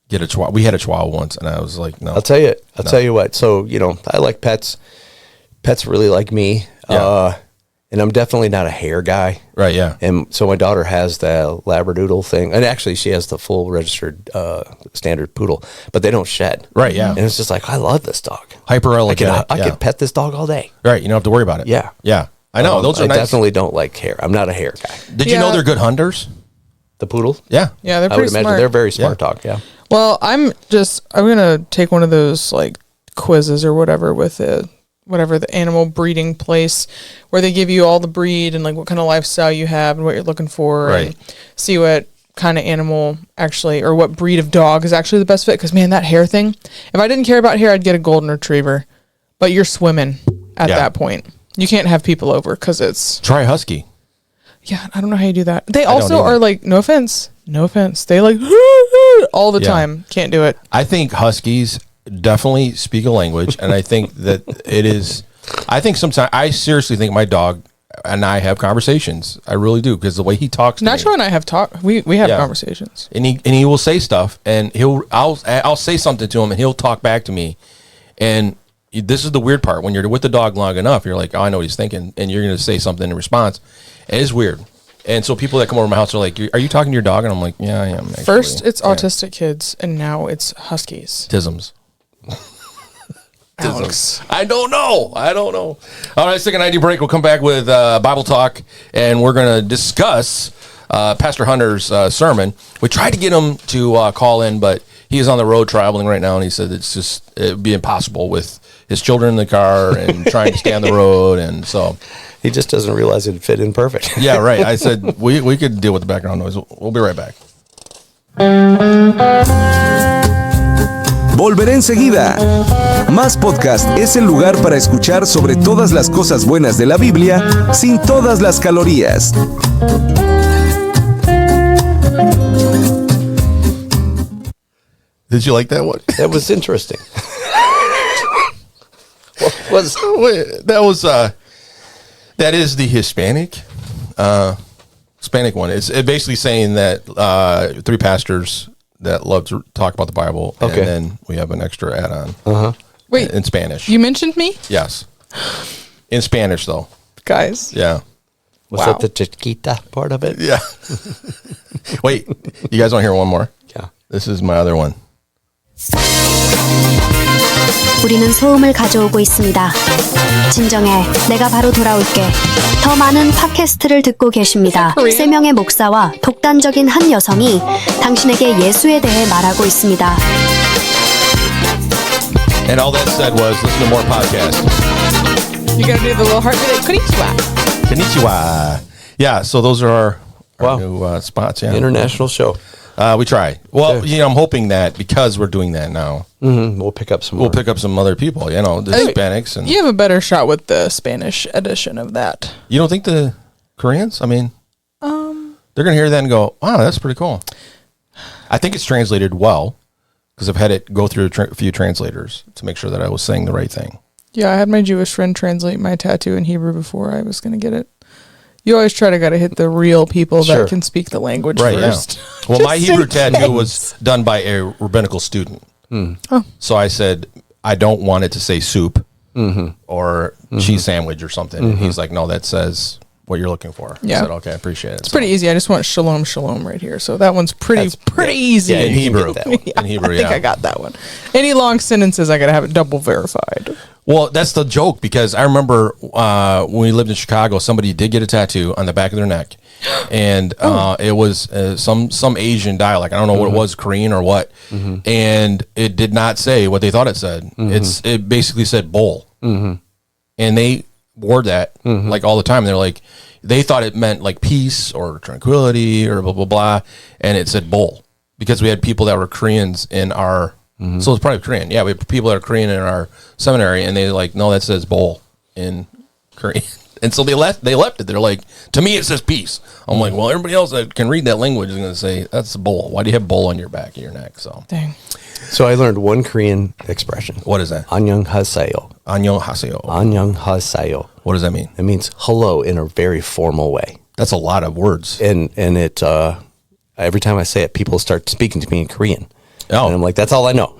get a Chihuahua. We had a Chihuahua once, and I was like, no. I'll tell you what. So, I like pets. Pets really like me. Yeah. And I'm definitely not a hair guy. Right, yeah. And so my daughter has the Labradoodle thing. And actually, she has the full registered standard poodle. But they don't shed. Right, yeah. And it's just like, I love this dog. Hyper I elegant. could pet this dog all day. Right, you don't have to worry about it. Yeah. Yeah. I know. Those are I nice. definitely don't like hair. I'm not a hair guy. Did you know Yeah. they're good hunters? The poodle? Yeah. Yeah, they're I would pretty imagine smart. they're very smart Yeah. dog. Yeah. Well, I'm gonna take one of those like quizzes or whatever with the animal breeding place where they give you all the breed and like what kind of lifestyle you have and what you're looking for, Right. and see what kind of animal actually or what breed of dog is actually the best fit. Because man, that hair thing. If I didn't care about hair, I'd get a golden retriever. But you're swimming at Yeah. that point. You can't have people over because it's Try Husky. yeah. I don't know how you do that. They don't also either. are like no offense. They like all the Yeah. time. Can't do it. I think Huskies definitely speak a language, and I think that it is. I think sometimes I seriously think my dog and I have conversations. I really do because the way he talks to Nacho me, and I have talked. We have Yeah. conversations. and he will say stuff, and I'll say something to him, and he'll talk back to me, and this is the weird part when you're with the dog long enough, you're like, oh, I know what he's thinking, and you're going to say something in response. It is weird. And so people that come over to my house are like, are you talking to your dog? And I'm like, yeah, I am. Actually. First, it's Yeah. autistic kids, and now it's huskies. Tisms. Alex. I don't know. All right, let's take an ID break. We'll come back with Bible talk, and we're going to discuss Pastor Hunter's sermon. We tried to get him to call in, but he is on the road traveling right now, and he said it would be impossible with his children in the car and trying to stay on the road, and so. He just doesn't realize it'd fit in perfect. Yeah, right. I said we could deal with the background noise. We'll be right back. Volveré enseguida. Más Podcast es el lugar para escuchar sobre todas las cosas buenas de la Biblia sin todas las calorías. Did you like that one? That was interesting. That is the Hispanic one. It's basically saying that 3 pastors that love to talk about the Bible, Okay. and then we have an extra add-on Wait, in Spanish. you mentioned me, Yes, in Spanish though. guys. Yeah, Was Wow. that the chiquita part of it? yeah. Wait, you guys want to hear one more? Yeah. This is my other one. 우리는 소음을 가져오고 있습니다. 진정해, 내가 바로 돌아올게. 더 많은 팟캐스트를 듣고 계십니다. 3명의 목사와 독단적인 한 여성이 당신에게 예수에 대해 말하고 있습니다. And all that said was, listen to more podcasts. You gotta do the little heart beat. Konnichiwa. Konnichiwa. Yeah, so those are our new spots. Yeah, International show. We try. Well, Good. you know, I'm hoping that because we're doing that now, We'll pick up some more. we'll pick up some other people. You know, the Hispanics, and You have a better shot with the Spanish edition of that. you don't think the Koreans? I mean, they're gonna hear that and go, "Wow, that's pretty cool." I think it's translated well because I've had it go through a few translators to make sure that I was saying the right thing. Yeah, I had my Jewish friend translate my tattoo in Hebrew before I was going to get it. You always gotta hit the real people Sure. that can speak the language Right. first. Yeah. Well, my Just Hebrew in tattoo case. was done by a rabbinical student. Oh. So I said, I don't want it to say soup or cheese sandwich or something. And he's like, no, that says what you're looking for. Yeah. I said, okay, I appreciate it. It's pretty easy. I just want shalom, shalom right here. So that one's pretty easy. Yeah, In you can Hebrew. get that one. In Hebrew, I think I got that one. Any long sentences, I gotta have it double verified. Well, that's the joke because I remember when we lived in Chicago, somebody did get a tattoo on the back of their neck, and it was some Asian dialect. I don't know what it was, Korean or what, and it did not say what they thought it said. It basically said bowl, and they wore that like all the time. They're like, they thought it meant like peace or tranquility or blah blah blah, and it said bowl because we had people that were Koreans in our. So it's probably Korean. Yeah, we have people that are Korean in our seminary, and they like, no, that says bowl in Korean. And so they left it. They're like, to me, it says peace. I'm like, well, everybody else that can read that language is going to say, that's a bowl. Why do you have bowl on your back of your neck? So Dang. So I learned one Korean expression. what is that? 안녕하세요. Annyeonghaseyo. 안녕하세요. What does that mean? It means hello in a very formal way. That's a lot of words. And it every time I say it, people start speaking to me in Korean. Oh. And I'm like, that's all I know.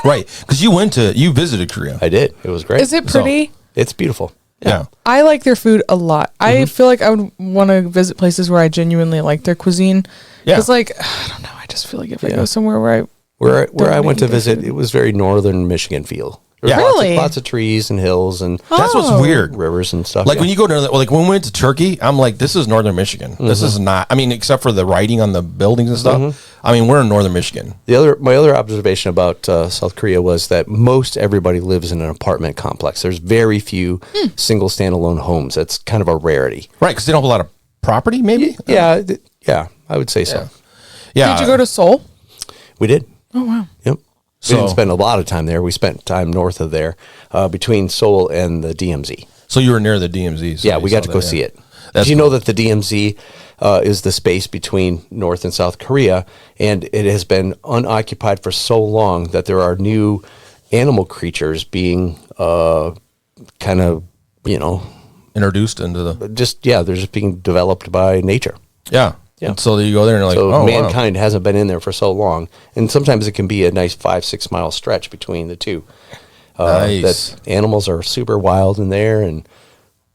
Right. Because you visited Korea. I did. It was great. Is it pretty? It's beautiful. Yeah. I like their food a lot. I feel like I would want to visit places where I genuinely like their cuisine. Yeah. Because, like, I don't know. I just feel like if I go somewhere where Where I went to Don't make visit, it was very northern Michigan feel. There was Yeah. Really? lots of trees and hills and That's what's weird. rivers and stuff. Like yeah. when you go to, like when we went to Turkey, I'm like, this is northern Michigan. This is not, I mean, except for the writing on the buildings and stuff. I mean, we're in northern Michigan. My other observation about South Korea was that most everybody lives in an apartment complex. There's very few single standalone homes. That's kind of a rarity. Right. Because they don't have a lot of property, maybe? Yeah, I would say so. Yeah. did you go to Seoul? We did. Oh, wow. Yep. So- We didn't spend a lot of time there. We spent time north of there, between Seoul and the DMZ. So you were near the DMZ. So Yeah, you we saw got to that, go yeah. see it. That's Did you know that the DMZ is the space between North and South Korea, and it has been unoccupied for so long that there are new animal creatures being kind of, Introduced into the, they're just being developed by nature. yeah. Yeah. And so you go there and you're like, So oh, wow. mankind hasn't been in there for so long, and sometimes it can be a nice 5-6 mile stretch between the two. Nice. That animals are super wild in there and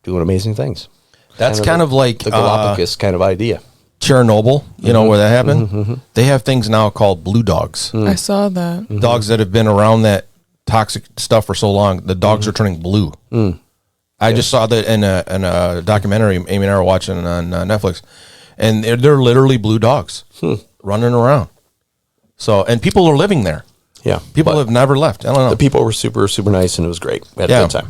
doing amazing things. That's kind of like the Galapagos kind of idea. Chernobyl, you know, where that happened. They have things now called blue dogs. I saw that. Dogs that have been around that toxic stuff for so long, the dogs are turning blue. I just saw that in a documentary Amy and I were watching on Netflix, and they're literally blue dogs running around. So, and people are living there. Yeah. People have never left. I don't know. The people were super, super nice, and it was great. We had a Yeah. good time.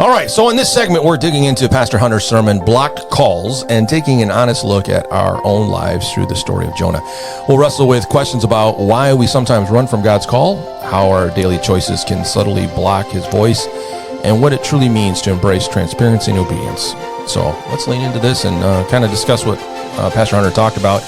All right, so in this segment, we're digging into Pastor Hunter's sermon, Blocked Calls, and taking an honest look at our own lives through the story of Jonah. We'll wrestle with questions about why we sometimes run from God's call, how our daily choices can subtly block his voice, and what it truly means to embrace transparency and obedience. So let's lean into this and kind of discuss what Pastor Hunter talked about.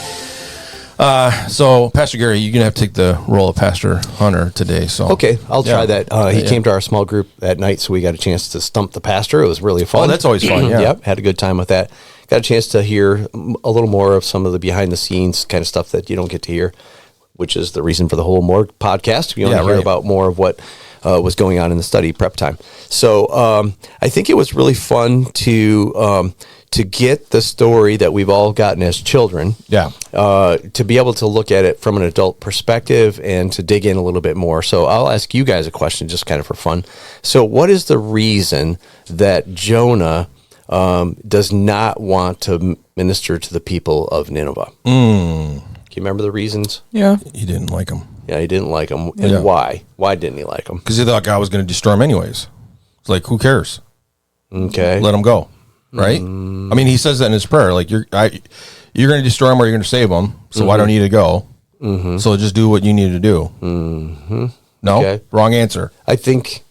So, Pastor Gary, you're going to have to take the role of Pastor Hunter today. So Okay, I'll try Yeah. that. He Yeah. came to our small group at night, so we got a chance to stump the pastor. It was really fun. Oh, that's always fun, yeah. Yep, had a good time with that. Got a chance to hear a little more of some of the behind-the-scenes kind of stuff that you don't get to hear, which is the reason for the whole More podcast. You want Yeah, to hear right. about more of what was going on in the study prep time. So I think it was really fun to to get the story that we've all gotten as children, to be able to look at it from an adult perspective and to dig in a little bit more. So I'll ask you guys a question just kind of for fun. So what is the reason that Jonah does not want to minister to the people of Nineveh? Can you remember the reasons? Yeah. He didn't like them. Yeah, he didn't like them. And why? Why didn't he like them? Because he thought God was going to destroy him anyways. It's like, who cares? Okay. Let him go. Right? I mean, he says that in his prayer. Like, you're going to destroy him or you're going to save him. So why don't you need to go? So just do what you need to do. No? Okay. Wrong answer. I think,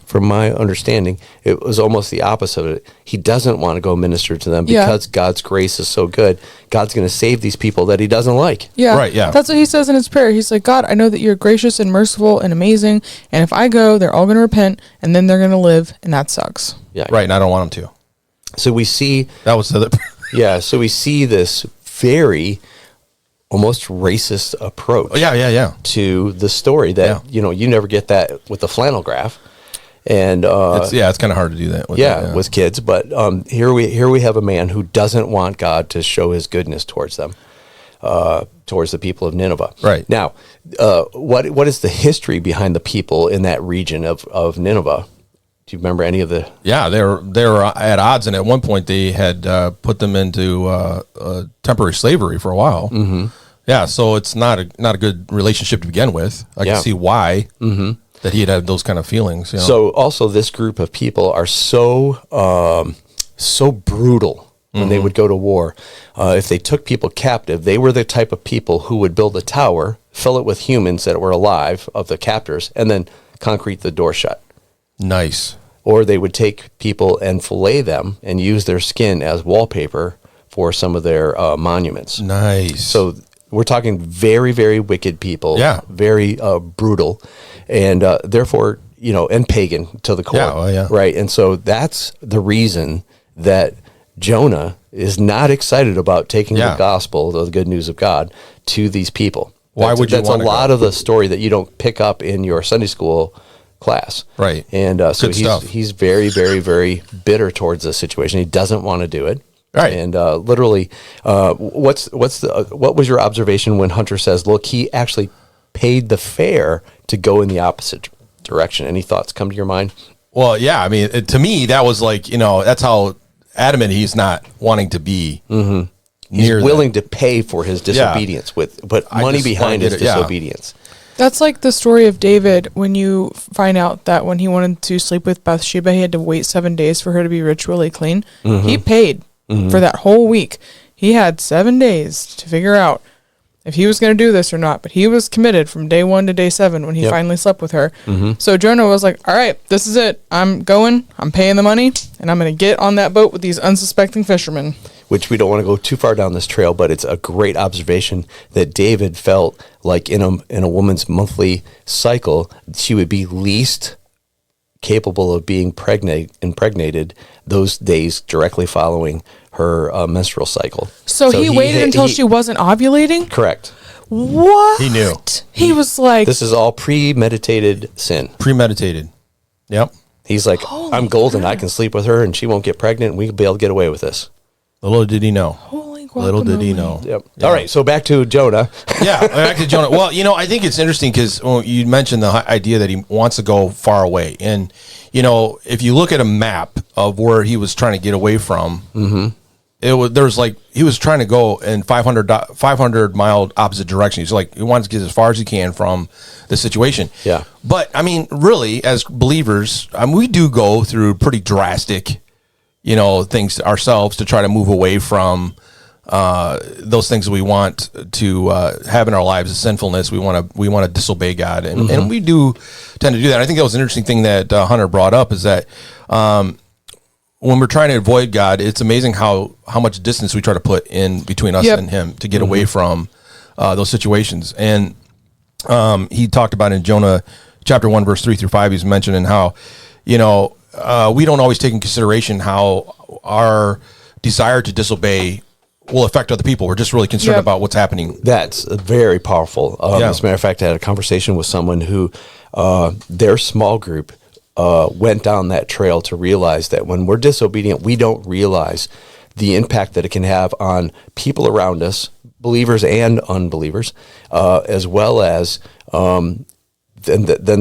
from my understanding, it was almost the opposite of it. He doesn't want to go minister to them because God's grace is so good. God's going to save these people that he doesn't like. Yeah. Right, yeah. That's what he says in his prayer. He's like, God, I know that you're gracious and merciful and amazing. And if I go, they're all going to repent and then they're going to live. And that sucks. Yeah. Right, and I don't want him to. So we see... That was the... so we see this very... almost racist approach to the story that, you never get that with the flannel graph. And it's kind of hard to do that with kids. But here we have a man who doesn't want God to show his goodness towards them, towards the people of Nineveh. Right. Now, what is the history behind the people in that region of Nineveh? Do you remember any of the... Yeah, they were at odds, and at one point they had put them into temporary slavery for a while. Mm-hmm. Yeah, so it's not a good relationship to begin with. I can see why that he had those kind of feelings. You know? So also, this group of people are so brutal when they would go to war. If they took people captive, they were the type of people who would build a tower, fill it with humans that were alive of the captors, and then concrete the door shut. Nice. Or they would take people and fillet them and use their skin as wallpaper for some of their monuments. Nice. So we're talking very, very wicked people. Yeah. Very brutal, and therefore, and pagan to the core. Right. And so that's the reason that Jonah is not excited about taking the gospel, the good news of God, to these people. Why would you want to go? That's a lot of the story that you don't pick up in your Sunday school class. Right. And so he's very, very, very bitter towards this situation. He doesn't want to do it. Right. And literally, what was your observation when Hunter says, look, he actually paid the fare to go in the opposite direction? Any thoughts come to your mind? Well, yeah. I mean, to me, that was like, that's how adamant he's not wanting to be. Mm-hmm. He's willing to pay for his disobedience but money behind his disobedience. That's like the story of David when you find out that when he wanted to sleep with Bathsheba, he had to wait 7 days for her to be ritually clean. Mm-hmm. He paid for that whole week. He had 7 days to figure out if he was going to do this or not, but he was committed from day 1 to day 7 when he finally slept with her. Mm-hmm. So Jonah was like, all right, this is it. I'm going, I'm paying the money, and I'm going to get on that boat with these unsuspecting fishermen. Which we don't want to go too far down this trail, but it's a great observation that David felt like in a woman's monthly cycle, she would be least capable of being impregnated those days directly following her menstrual cycle. So he waited until she wasn't ovulating? Correct. What? He knew. He was like... This is all premeditated sin. Premeditated. Yep. He's like, I'm golden. I can sleep with her and she won't get pregnant and we'll be able to get away with this. Little did he know. Holy guacamole. Little did he know. Yep. Yeah. All right, so back to Jonah. Back to Jonah. Well, I think it's interesting because you mentioned the idea that he wants to go far away. And, if you look at a map of where he was trying to get away from, he was trying to go in 500 mile opposite direction. He's like, he wants to get as far as he can from the situation. Yeah. But, I mean, really, as believers, we do go through pretty drastic things ourselves to try to move away from those things that we want to have in our lives, the sinfulness. We want to disobey God, and we do tend to do that. I think that was an interesting thing that Hunter brought up is that when we're trying to avoid God, it's amazing how much distance we try to put in between us and Him to get away from those situations. And he talked about in Jonah chapter 1, verse 3 through 5, he's mentioning how we don't always take in consideration how our desire to disobey will affect other people. We're just really concerned about what's happening. That's very powerful. As a matter of fact, I had a conversation with someone who their small group went down that trail to realize that when we're disobedient, we don't realize the impact that it can have on people around us, believers and unbelievers, as well as then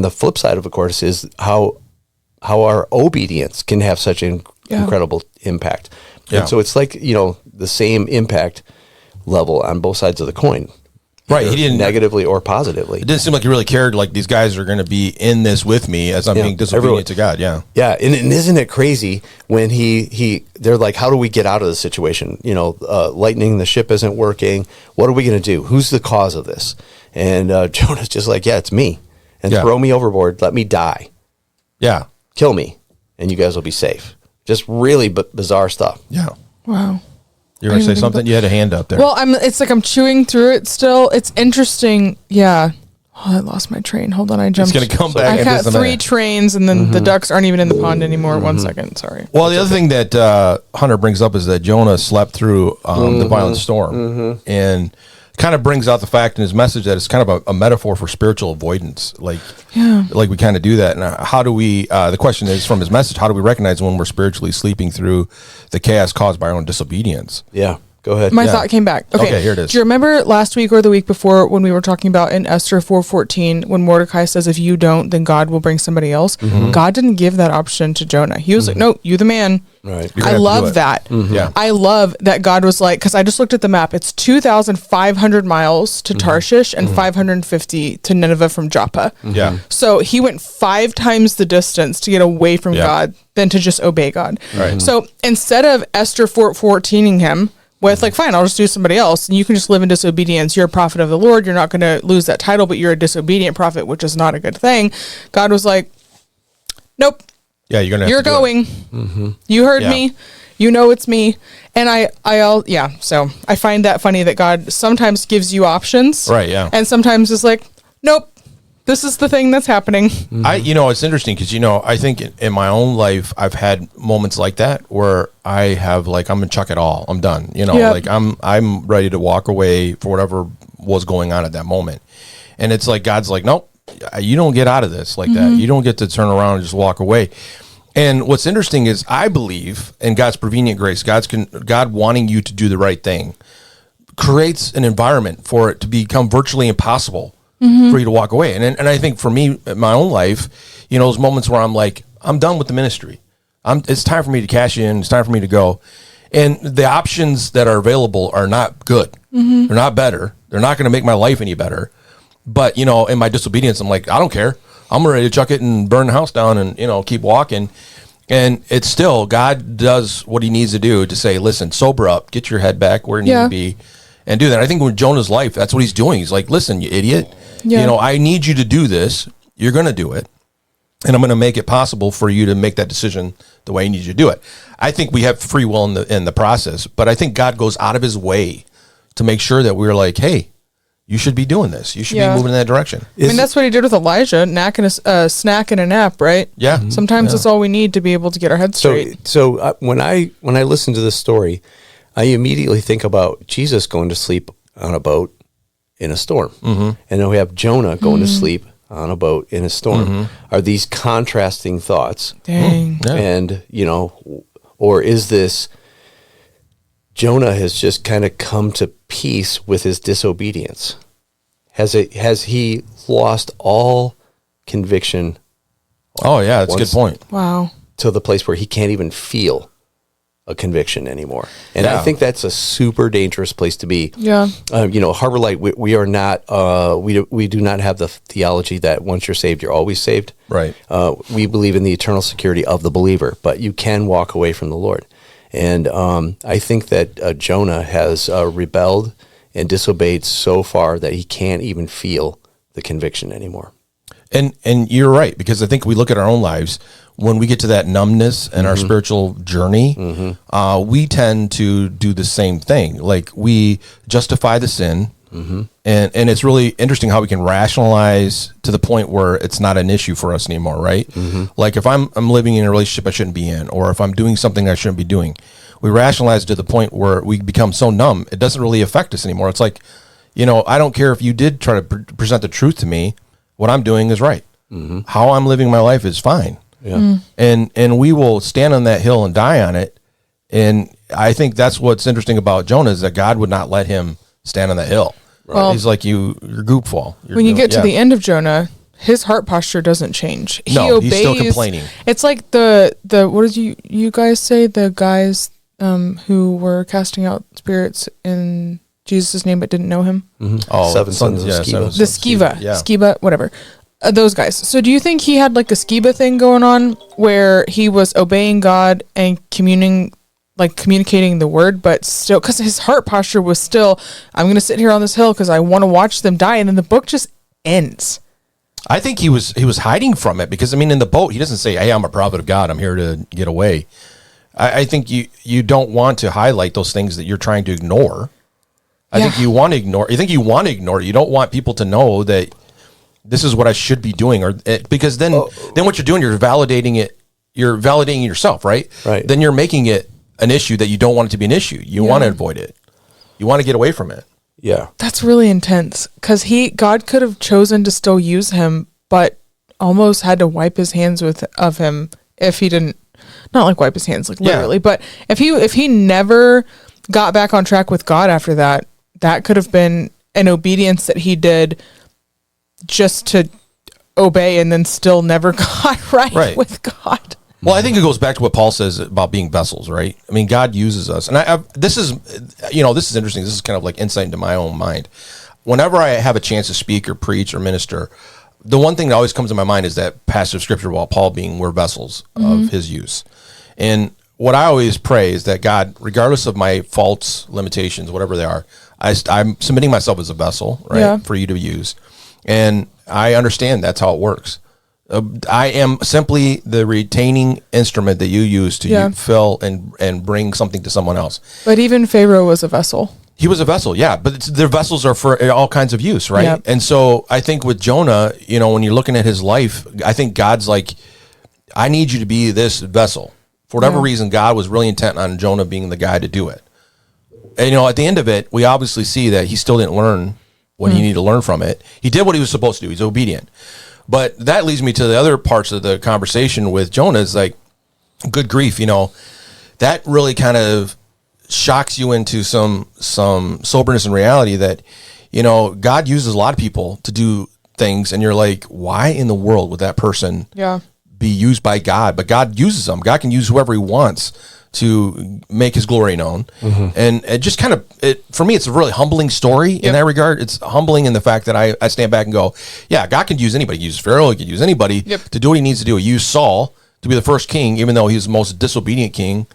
the flip side of course is how our obedience can have such an incredible impact. Yeah. And so it's like, the same impact level on both sides of the coin. Right. He didn't negatively or positively. It didn't seem like he really cared. Like, these guys are going to be in this with me as I'm being disobedient to God. Yeah. Yeah. And isn't it crazy when they're like, how do we get out of this situation? Lightning, the ship isn't working. What are we going to do? Who's the cause of this? And Jonah's just like, it's me. And throw me overboard. Let me die. Yeah. Kill me. And you guys will be safe. Just really bizarre stuff. Yeah. Wow. You're going to say something? You had a hand up there. Well, it's like I'm chewing through it still. It's interesting. Yeah. Oh, I lost my train. Hold on. I jumped. It's going to come back. I got 3 trains, and then the ducks aren't even in the pond anymore. 1 second. Sorry. Well, the other thing that Hunter brings up is that Jonah slept through the violent storm, and kind of brings out the fact in his message that it's kind of a metaphor for spiritual avoidance. Like we kind of do that. And how do we, the question is from his message, how do we recognize when we're spiritually sleeping through the chaos caused by our own disobedience? Yeah. Go ahead. My thought came back. Okay, here it is. Do you remember last week or the week before when we were talking about in Esther 4:14 when Mordecai says, if you don't, then God will bring somebody else? God didn't give that option to Jonah. He was like, no, you the man. Right. I love that. Yeah. I love that God was like, because I just looked at the map. It's 2,500 miles to Tarshish and 550 to Nineveh from Joppa. Yeah. So he went 5 times the distance to get away from God than to just obey God. Right. So instead of Esther 4:14ing him with like, fine, I'll just do somebody else, and you can just live in disobedience. You're a prophet of the Lord. You're not going to lose that title, but you're a disobedient prophet, which is not a good thing. God was like, nope. Yeah, you're going. You heard me. You know it's me. And so I find that funny that God sometimes gives you options. Right, yeah. And sometimes is like, nope, this is the thing that's happening. It's interesting because, I think in my own life, I've had moments like that where I have I'm going to chuck it all. I'm done. Like I'm ready to walk away for whatever was going on at that moment. And it's like, God's like, nope, you don't get out of this like that. You don't get to turn around and just walk away. And what's interesting is I believe in God's prevenient grace, God wanting you to do the right thing creates an environment for it to become virtually impossible for you to walk away. And I think for me, in my own life, those moments where I'm like, I'm done with the ministry. It's time for me to cash in. It's time for me to go. And the options that are available are not good. They're not better. They're not going to make my life any better. But, in my disobedience, I'm like, I don't care. I'm ready to chuck it and burn the house down and, keep walking. And it's still, God does what he needs to do to say, listen, sober up, get your head back where it needs to be, and do that. I think with Jonah's life, that's what he's doing. He's like, listen, you idiot, I need you to do this. You're going to do it. And I'm going to make it possible for you to make that decision the way I need you to do it. I think we have free will in the process, but I think God goes out of his way to make sure that we're like, hey, you should be doing this. You should be moving in that direction. I mean, that's what he did with Elijah, snack and a nap, right? Yeah. Sometimes that's all we need to be able to get our heads straight. So when I listen to this story, I immediately think about Jesus going to sleep on a boat in a storm. And then we have Jonah going to sleep on a boat in a storm. Are these contrasting thoughts? Dang. And, or is this Jonah has just kind of come to peace with his disobedience? Has he lost all conviction? Oh, yeah, that's a good point. Wow. To the place where he can't even feel a conviction anymore. And I think that's a super dangerous place to be. Yeah. Harbor Light, we are not, we do not have the theology that once you're saved, you're always saved. Right. We believe in the eternal security of the believer, but you can walk away from the Lord. And I think that Jonah has rebelled and disobeyed so far that he can't even feel the conviction anymore. And you're right, because I think we look at our own lives, when we get to that numbness in our spiritual journey, we tend to do the same thing. Like, we justify the sin, and it's really interesting how we can rationalize to the point where it's not an issue for us anymore, right? Like, if I'm living in a relationship I shouldn't be in, or if I'm doing something I shouldn't be doing, we rationalize to the point where we become so numb, it doesn't really affect us anymore. It's like, I don't care if you did try to present the truth to me, what I'm doing is right. How I'm living my life is fine. and we will stand on that hill and die on it. And I think that's what's interesting about Jonah is that God would not let him stand on that hill. Well, he's like, you're goofball. When you get to the end of Jonah, his heart posture doesn't change. He no, obeys. He's still complaining. It's like the what did you guys say? The guys who were casting out spirits in Jesus' name but didn't know him. Oh, Seven sons of Sceva. The Sceva, Yeah. Sceva, whatever. Those guys. So do you think he had like a Sceva thing going on where he was obeying God and communicating the word, but still, because his heart posture was still, I'm going to sit here on this hill because I want to watch them die, and then the book just ends. I think he was hiding from it because, I mean, in the boat, he doesn't say, hey, I'm a prophet of God, I'm here to get away. I think you don't want to highlight those things that you're trying to ignore. I think you want to ignore. You think you want to ignore it. You don't want people to know that this is what I should be doing, because then what you're doing, you're validating it. You're validating yourself, right? Right. Then you're making it an issue that you don't want it to be an issue. You want to avoid it. You want to get away from it. Yeah. That's really intense because God could have chosen to still use him, but almost had to wipe his hands of him if he didn't. Not like wipe his hands, like literally, but if he never got back on track with God after that, that could have been an obedience that he did just to obey and then still never got right with God. Well, I think it goes back to what Paul says about being vessels, right? I mean, God uses us. And this is interesting. This is kind of like insight into my own mind. Whenever I have a chance to speak or preach or minister, the one thing that always comes to my mind is that passage of scripture about Paul being, we're vessels of his use. And what I always pray is that God, regardless of my faults, limitations, whatever they are, I'm submitting myself as a vessel, right, for you to use. And I understand that's how it works. I am simply the retaining instrument that you use to fill and bring something to someone else. But even Pharaoh was a vessel. He was a vessel, yeah, but their vessels are for all kinds of use, right? Yep. And so I think with Jonah, when you're looking at his life, I think God's like, I need you to be this vessel. For whatever reason, God was really intent on Jonah being the guy to do it. And, at the end of it, we obviously see that he still didn't learn what he needed to learn from it. He did what he was supposed to do. He's obedient. But that leads me to the other parts of the conversation with Jonah is like, good grief, that really kind of shocks you into some soberness and reality that, God uses a lot of people to do things. And you're like, why in the world would that person be used by God? But God uses them. God can use whoever he wants to make his glory known. And it just kind of, for me, it's a really humbling story in that regard. It's humbling in the fact that I stand back and go, yeah, God can use anybody. He can use Pharaoh. He can use anybody to do what he needs to do. He used Saul to be the first king, even though he was the most disobedient king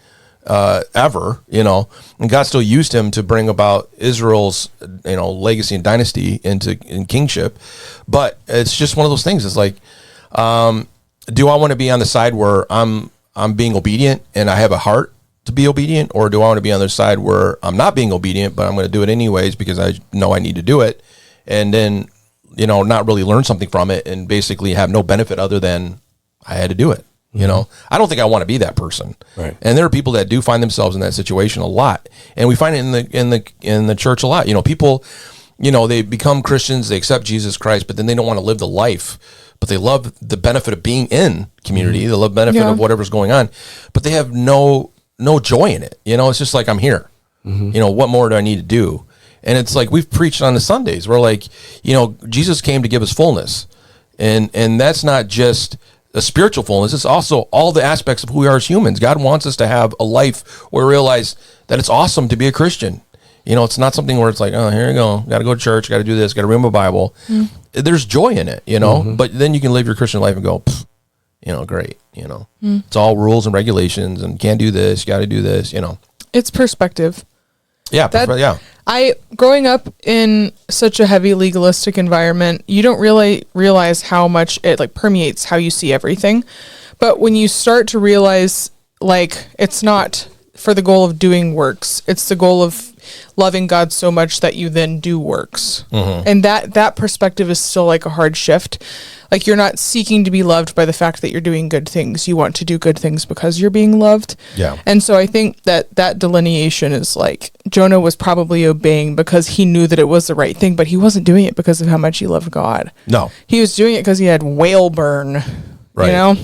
ever, and God still used him to bring about Israel's, legacy and dynasty in kingship. But it's just one of those things. It's like, do I want to be on the side where I'm being obedient and I have a heart to be obedient, or do I want to be on the side where I'm not being obedient, but I'm going to do it anyways because I know I need to do it, and then, not really learn something from it and basically have no benefit other than I had to do it. I don't think I want to be that person. Right. And there are people that do find themselves in that situation a lot, and we find it in the church a lot. People, they become Christians, they accept Jesus Christ, but then they don't want to live the life. But they love the benefit of being in community. They love the benefit of whatever's going on, but they have no joy in it. It's just like, I'm here. What more do I need to do? And it's like, we've preached on the Sundays. We're like, Jesus came to give us fullness, and that's not just a spiritual fullness. It's also all the aspects of who we are as humans. God wants us to have a life where we realize that it's awesome to be a Christian. It's not something where it's like, oh, here you go, got to go to church, got to do this, got to read my Bible. There's joy in it, but then you can live your Christian life and go, great, it's all rules and regulations and can't do this, you got to do this, It's perspective. Yeah, growing up in such a heavy legalistic environment, you don't really realize how much it like permeates how you see everything. But when you start to realize, like, it's not for the goal of doing works, it's the goal of loving God so much that you then do works. And that perspective is still like a hard shift. Like, you're not seeking to be loved by the fact that you're doing good things. You want to do good things because you're being loved. Yeah. And so I think that delineation is like, Jonah was probably obeying because he knew that it was the right thing, but he wasn't doing it because of how much he loved God. No. He was doing it because he had whale burn, Right.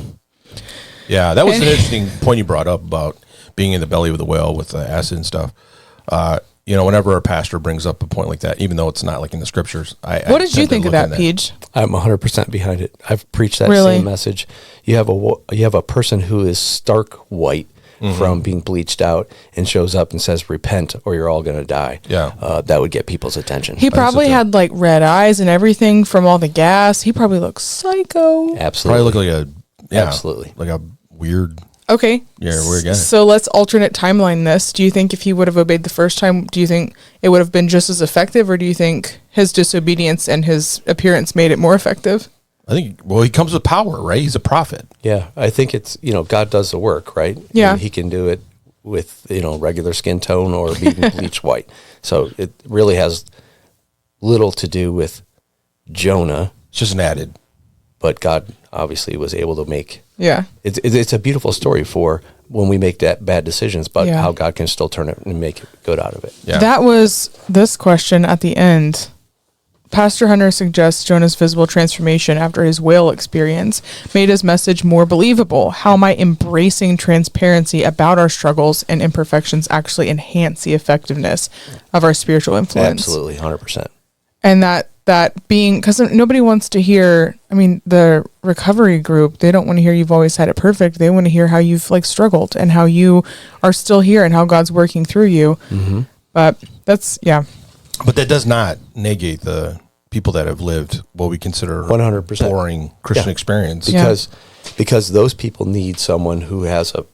Yeah, that was an interesting point you brought up about being in the belly of the whale with the acid and stuff. Whenever a pastor brings up a point like that, even though it's not like in the scriptures, what did you think of that, Peach? I'm 100% behind it. I've preached that Really? same message. You have a person who is stark white from being bleached out and shows up and says, repent or you're all going to die. Yeah. That would get people's attention. He probably had like red eyes and everything from all the gas. He probably looked psycho. Absolutely. Probably look like Absolutely. like a weird. Okay. Yeah, weird guy. So let's alternate timeline this. Do you think if he would have obeyed the first time, do you think it would have been just as effective, or do you think his disobedience and his appearance made it more effective? I think, he comes with power, right? He's a prophet. Yeah. I think it's, God does the work, right? Yeah. And he can do it with, regular skin tone or being bleached white. So it really has little to do with Jonah. It's just an added. But God obviously was able to make. Yeah. It's a beautiful story for when we make that bad decisions, but Yeah. how God can still turn it and make good out of it. Yeah. That was this question at the end. Pastor Hunter suggests Jonah's visible transformation after his whale experience made his message more believable. How might embracing transparency about our struggles and imperfections actually enhance the effectiveness of our spiritual influence? Absolutely, 100%. And that being, because nobody wants to hear, the recovery group, they don't want to hear you've always had it perfect. They want to hear how you've struggled and how you are still here and how God's working through you. Mm-hmm. But that's, yeah. But that does not negate the people that have lived what we consider 100% boring Christian experience. Because those people need someone who has a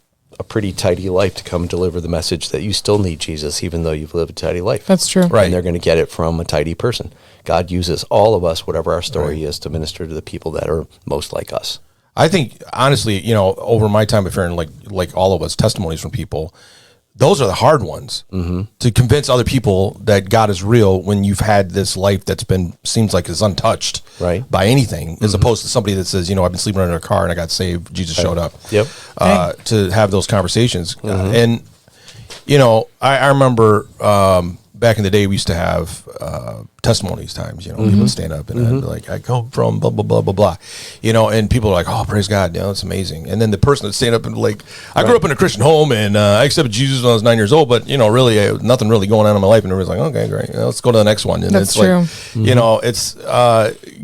pretty tidy life to come deliver the message that you still need Jesus, even though you've lived a tidy life. That's true. Right. And they're going to get it from a tidy person. God uses all of us, whatever our story is, to minister to the people that are most like us. I think, honestly, over my time of hearing, like all of us, testimonies from people, those are the hard ones to convince other people that God is real when you've had this life that's seems like is untouched by anything, as opposed to somebody that says, I've been sleeping under a car and I got saved, Jesus showed up. Yep. To have those conversations. And, I remember back in the day, we used to have testimonies times, people would stand up and I'd be like, I go from blah, blah, blah, blah, blah, and people are like, oh, praise God, it's amazing. And then the person would stand up and I grew up in a Christian home and I accepted Jesus when I was 9 years old, but, really, nothing really going on in my life. And everybody's like, okay, great, let's go to the next one. And That's it's true. it's,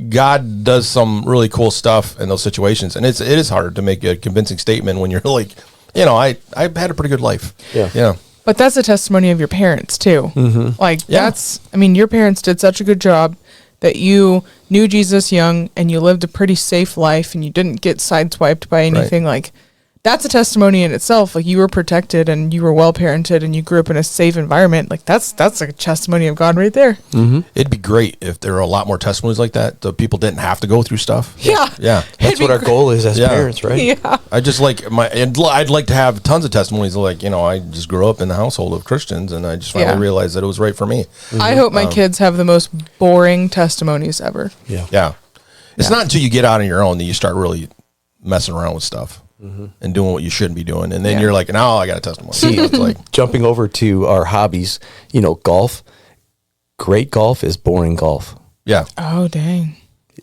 God does some really cool stuff in those situations. And it is hard to make a convincing statement when you're like, I've had a pretty good life. Yeah. But that's a testimony of your parents too. That's, your parents did such a good job that you knew Jesus young and you lived a pretty safe life and you didn't get sideswiped by anything. That's a testimony in itself. You were protected and you were well parented and you grew up in a safe environment. That's a testimony of God right there. It'd be great if there were a lot more testimonies like that, so people didn't have to go through stuff. Yeah. That's what our goal is as parents, right? Yeah. I just I'd like to have tons of testimonies I just grew up in a household of Christians and I just finally realized that it was right for me. I hope my kids have the most boring testimonies ever. Yeah. It's not until you get out on your own that you start really messing around with stuff. And doing what you shouldn't be doing. And then you're like, now I got a testimony. See, jumping over to our hobbies, golf. Great golf is boring golf. Yeah. Oh, dang.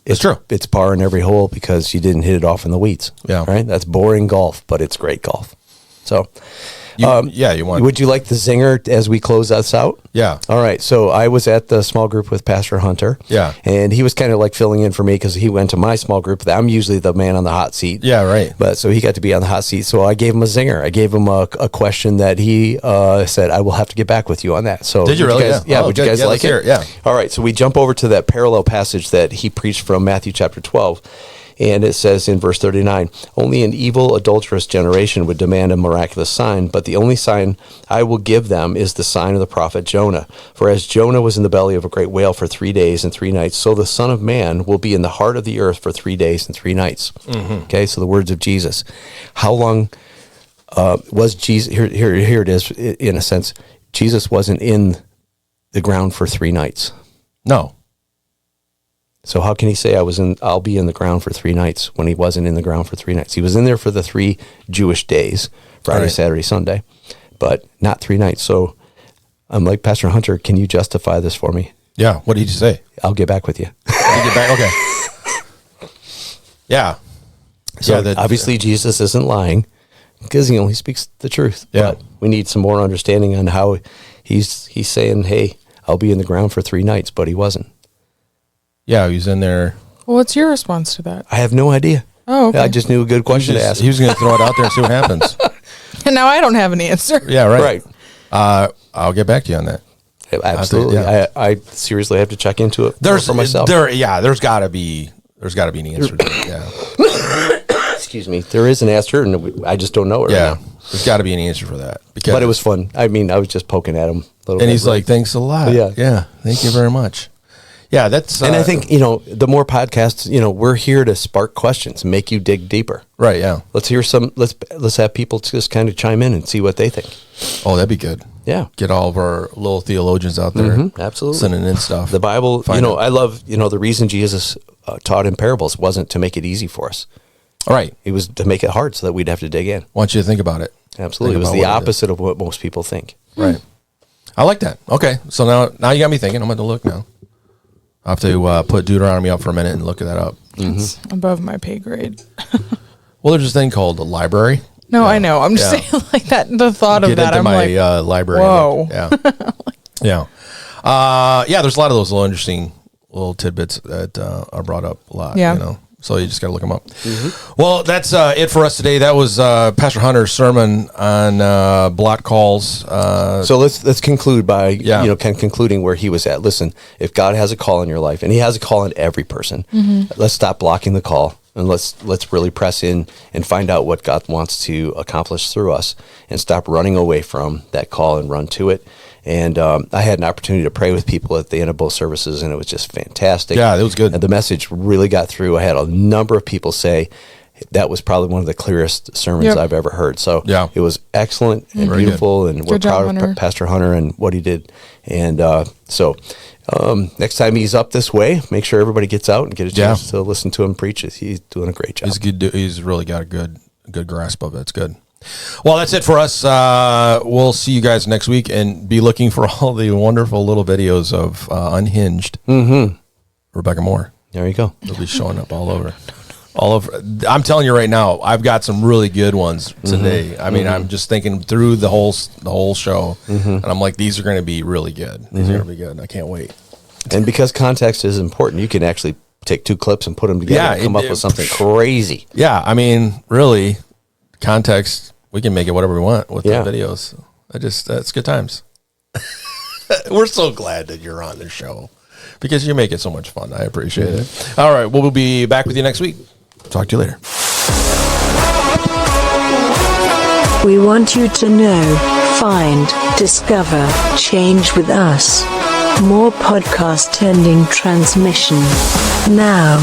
It's true. It's par in every hole because you didn't hit it off in the weeds. Yeah. Right? That's boring golf, but it's great golf. So, you want. Would you like the zinger as we close us out? Yeah. All right. So I was at the small group with Pastor Hunter. Yeah. And he was kind of filling in for me because he went to my small group. I'm usually the man on the hot seat. Yeah, right. But so he got to be on the hot seat. So I gave him a zinger. I gave him a question that he said, I will have to get back with you on that. So did you really? Yeah. Would you guys like it? Yeah. All right. So we jump over to that parallel passage that he preached from Matthew chapter 12. And it says in verse 39, only an evil, adulterous generation would demand a miraculous sign, but the only sign I will give them is the sign of the prophet Jonah. For as Jonah was in the belly of a great whale for 3 days and 3 nights, so the Son of Man will be in the heart of the earth for 3 days and 3 nights. Okay, so the words of Jesus. How long was Jesus? Here it is, in a sense. Jesus wasn't in the ground for 3 nights. No. So how can he say I'll be in the ground for 3 nights when he wasn't in the ground for 3 nights? He was in there for the 3 Jewish days, Friday, Saturday, Sunday, but not 3 nights. So I'm like, Pastor Hunter, can you justify this for me? Yeah. What did you say? I'll get back with you. You get back? Okay. Yeah. So that- obviously Jesus isn't lying because he only speaks the truth. Yeah. But we need some more understanding on how he's saying, hey, I'll be in the ground for 3 nights, but he wasn't. Yeah, he was in there. Well, what's your response to that? I have no idea. Oh, okay. I just knew a good question to ask. He was going to throw it out there and see what happens. And now I don't have an answer. Yeah, right. I'll get back to you on that. Absolutely. Yeah. I seriously have to check into it for myself. There's got to be an answer to it. Yeah. Excuse me. There is an answer, and I just don't know it Yeah. right now. There's got to be an answer for that. Because, But it was fun. I mean, I was just poking at him a little bit. and he's like, thanks a lot. Yeah. Yeah. Thank you very much. Yeah, that's and I think, the more podcasts, we're here to spark questions, make you dig deeper. right. Yeah. Let's hear let's have people just kind of chime in and see what they think. Oh, that'd be good. Yeah. Get all of our little theologians out there. Absolutely. Sending in stuff. The Bible, Find out. I love, the reason Jesus taught in parables wasn't to make it easy for us. All right. It was to make it hard so that we'd have to dig in. I want you to think about it. Absolutely. Think It was about the what it is. opposite of what most people think. Right. I like that. Okay. So now you got me thinking. I'm going to look now. I'll have to put Deuteronomy up for a minute and look that up. It's above my pay grade. Well, there's a thing called the library. No, I know. I'm just Yeah. saying like that. The thought of Get that, into I'm my like, library. whoa. Yeah. Yeah. Yeah, there's a lot of those little interesting little tidbits that are brought up a lot. Yeah. So you just got to look them up. Well, that's it for us today. That was Pastor Hunter's sermon on block calls. So let's conclude by Yeah. concluding where he was at. Listen, if God has a call in your life, and He has a call in every person, let's stop blocking the call and let's really press in and find out what God wants to accomplish through us, and stop running away from that call and run to it. And I had an opportunity to pray with people at the end of both services, and it was just fantastic. Yeah, it was good. And the message really got through. I had a number of people say that was probably one of the clearest sermons Yep. I've ever heard. So Yeah. it was excellent and Very beautiful, and we're Good job, proud of Hunter. Pastor Hunter and what he did. And next time he's up this way, make sure everybody gets out and get a chance to listen to him preach. He's doing a great job. He's good. He's really got a good grasp of it. It's good. Well, that's it for us. We'll see you guys next week, and be looking for all the wonderful little videos of Unhinged. Rebecca Moore. There you go. They'll be showing up all over. I'm telling you right now, I've got some really good ones today. I mean, I'm just thinking through the whole show, and I'm like, these are going to be really good. These are going to be good. I can't wait. And because context is important, you can actually take 2 clips and put them together and come up with something crazy. Yeah, I mean, really, context, we can make it whatever we want with the videos. That's good times. We're so glad that you're on this show because you make it so much fun. I appreciate it. All right, we'll be back with you next week. Talk to you later. We want you to know, find, discover, change with us. More podcast ending transmission. Now.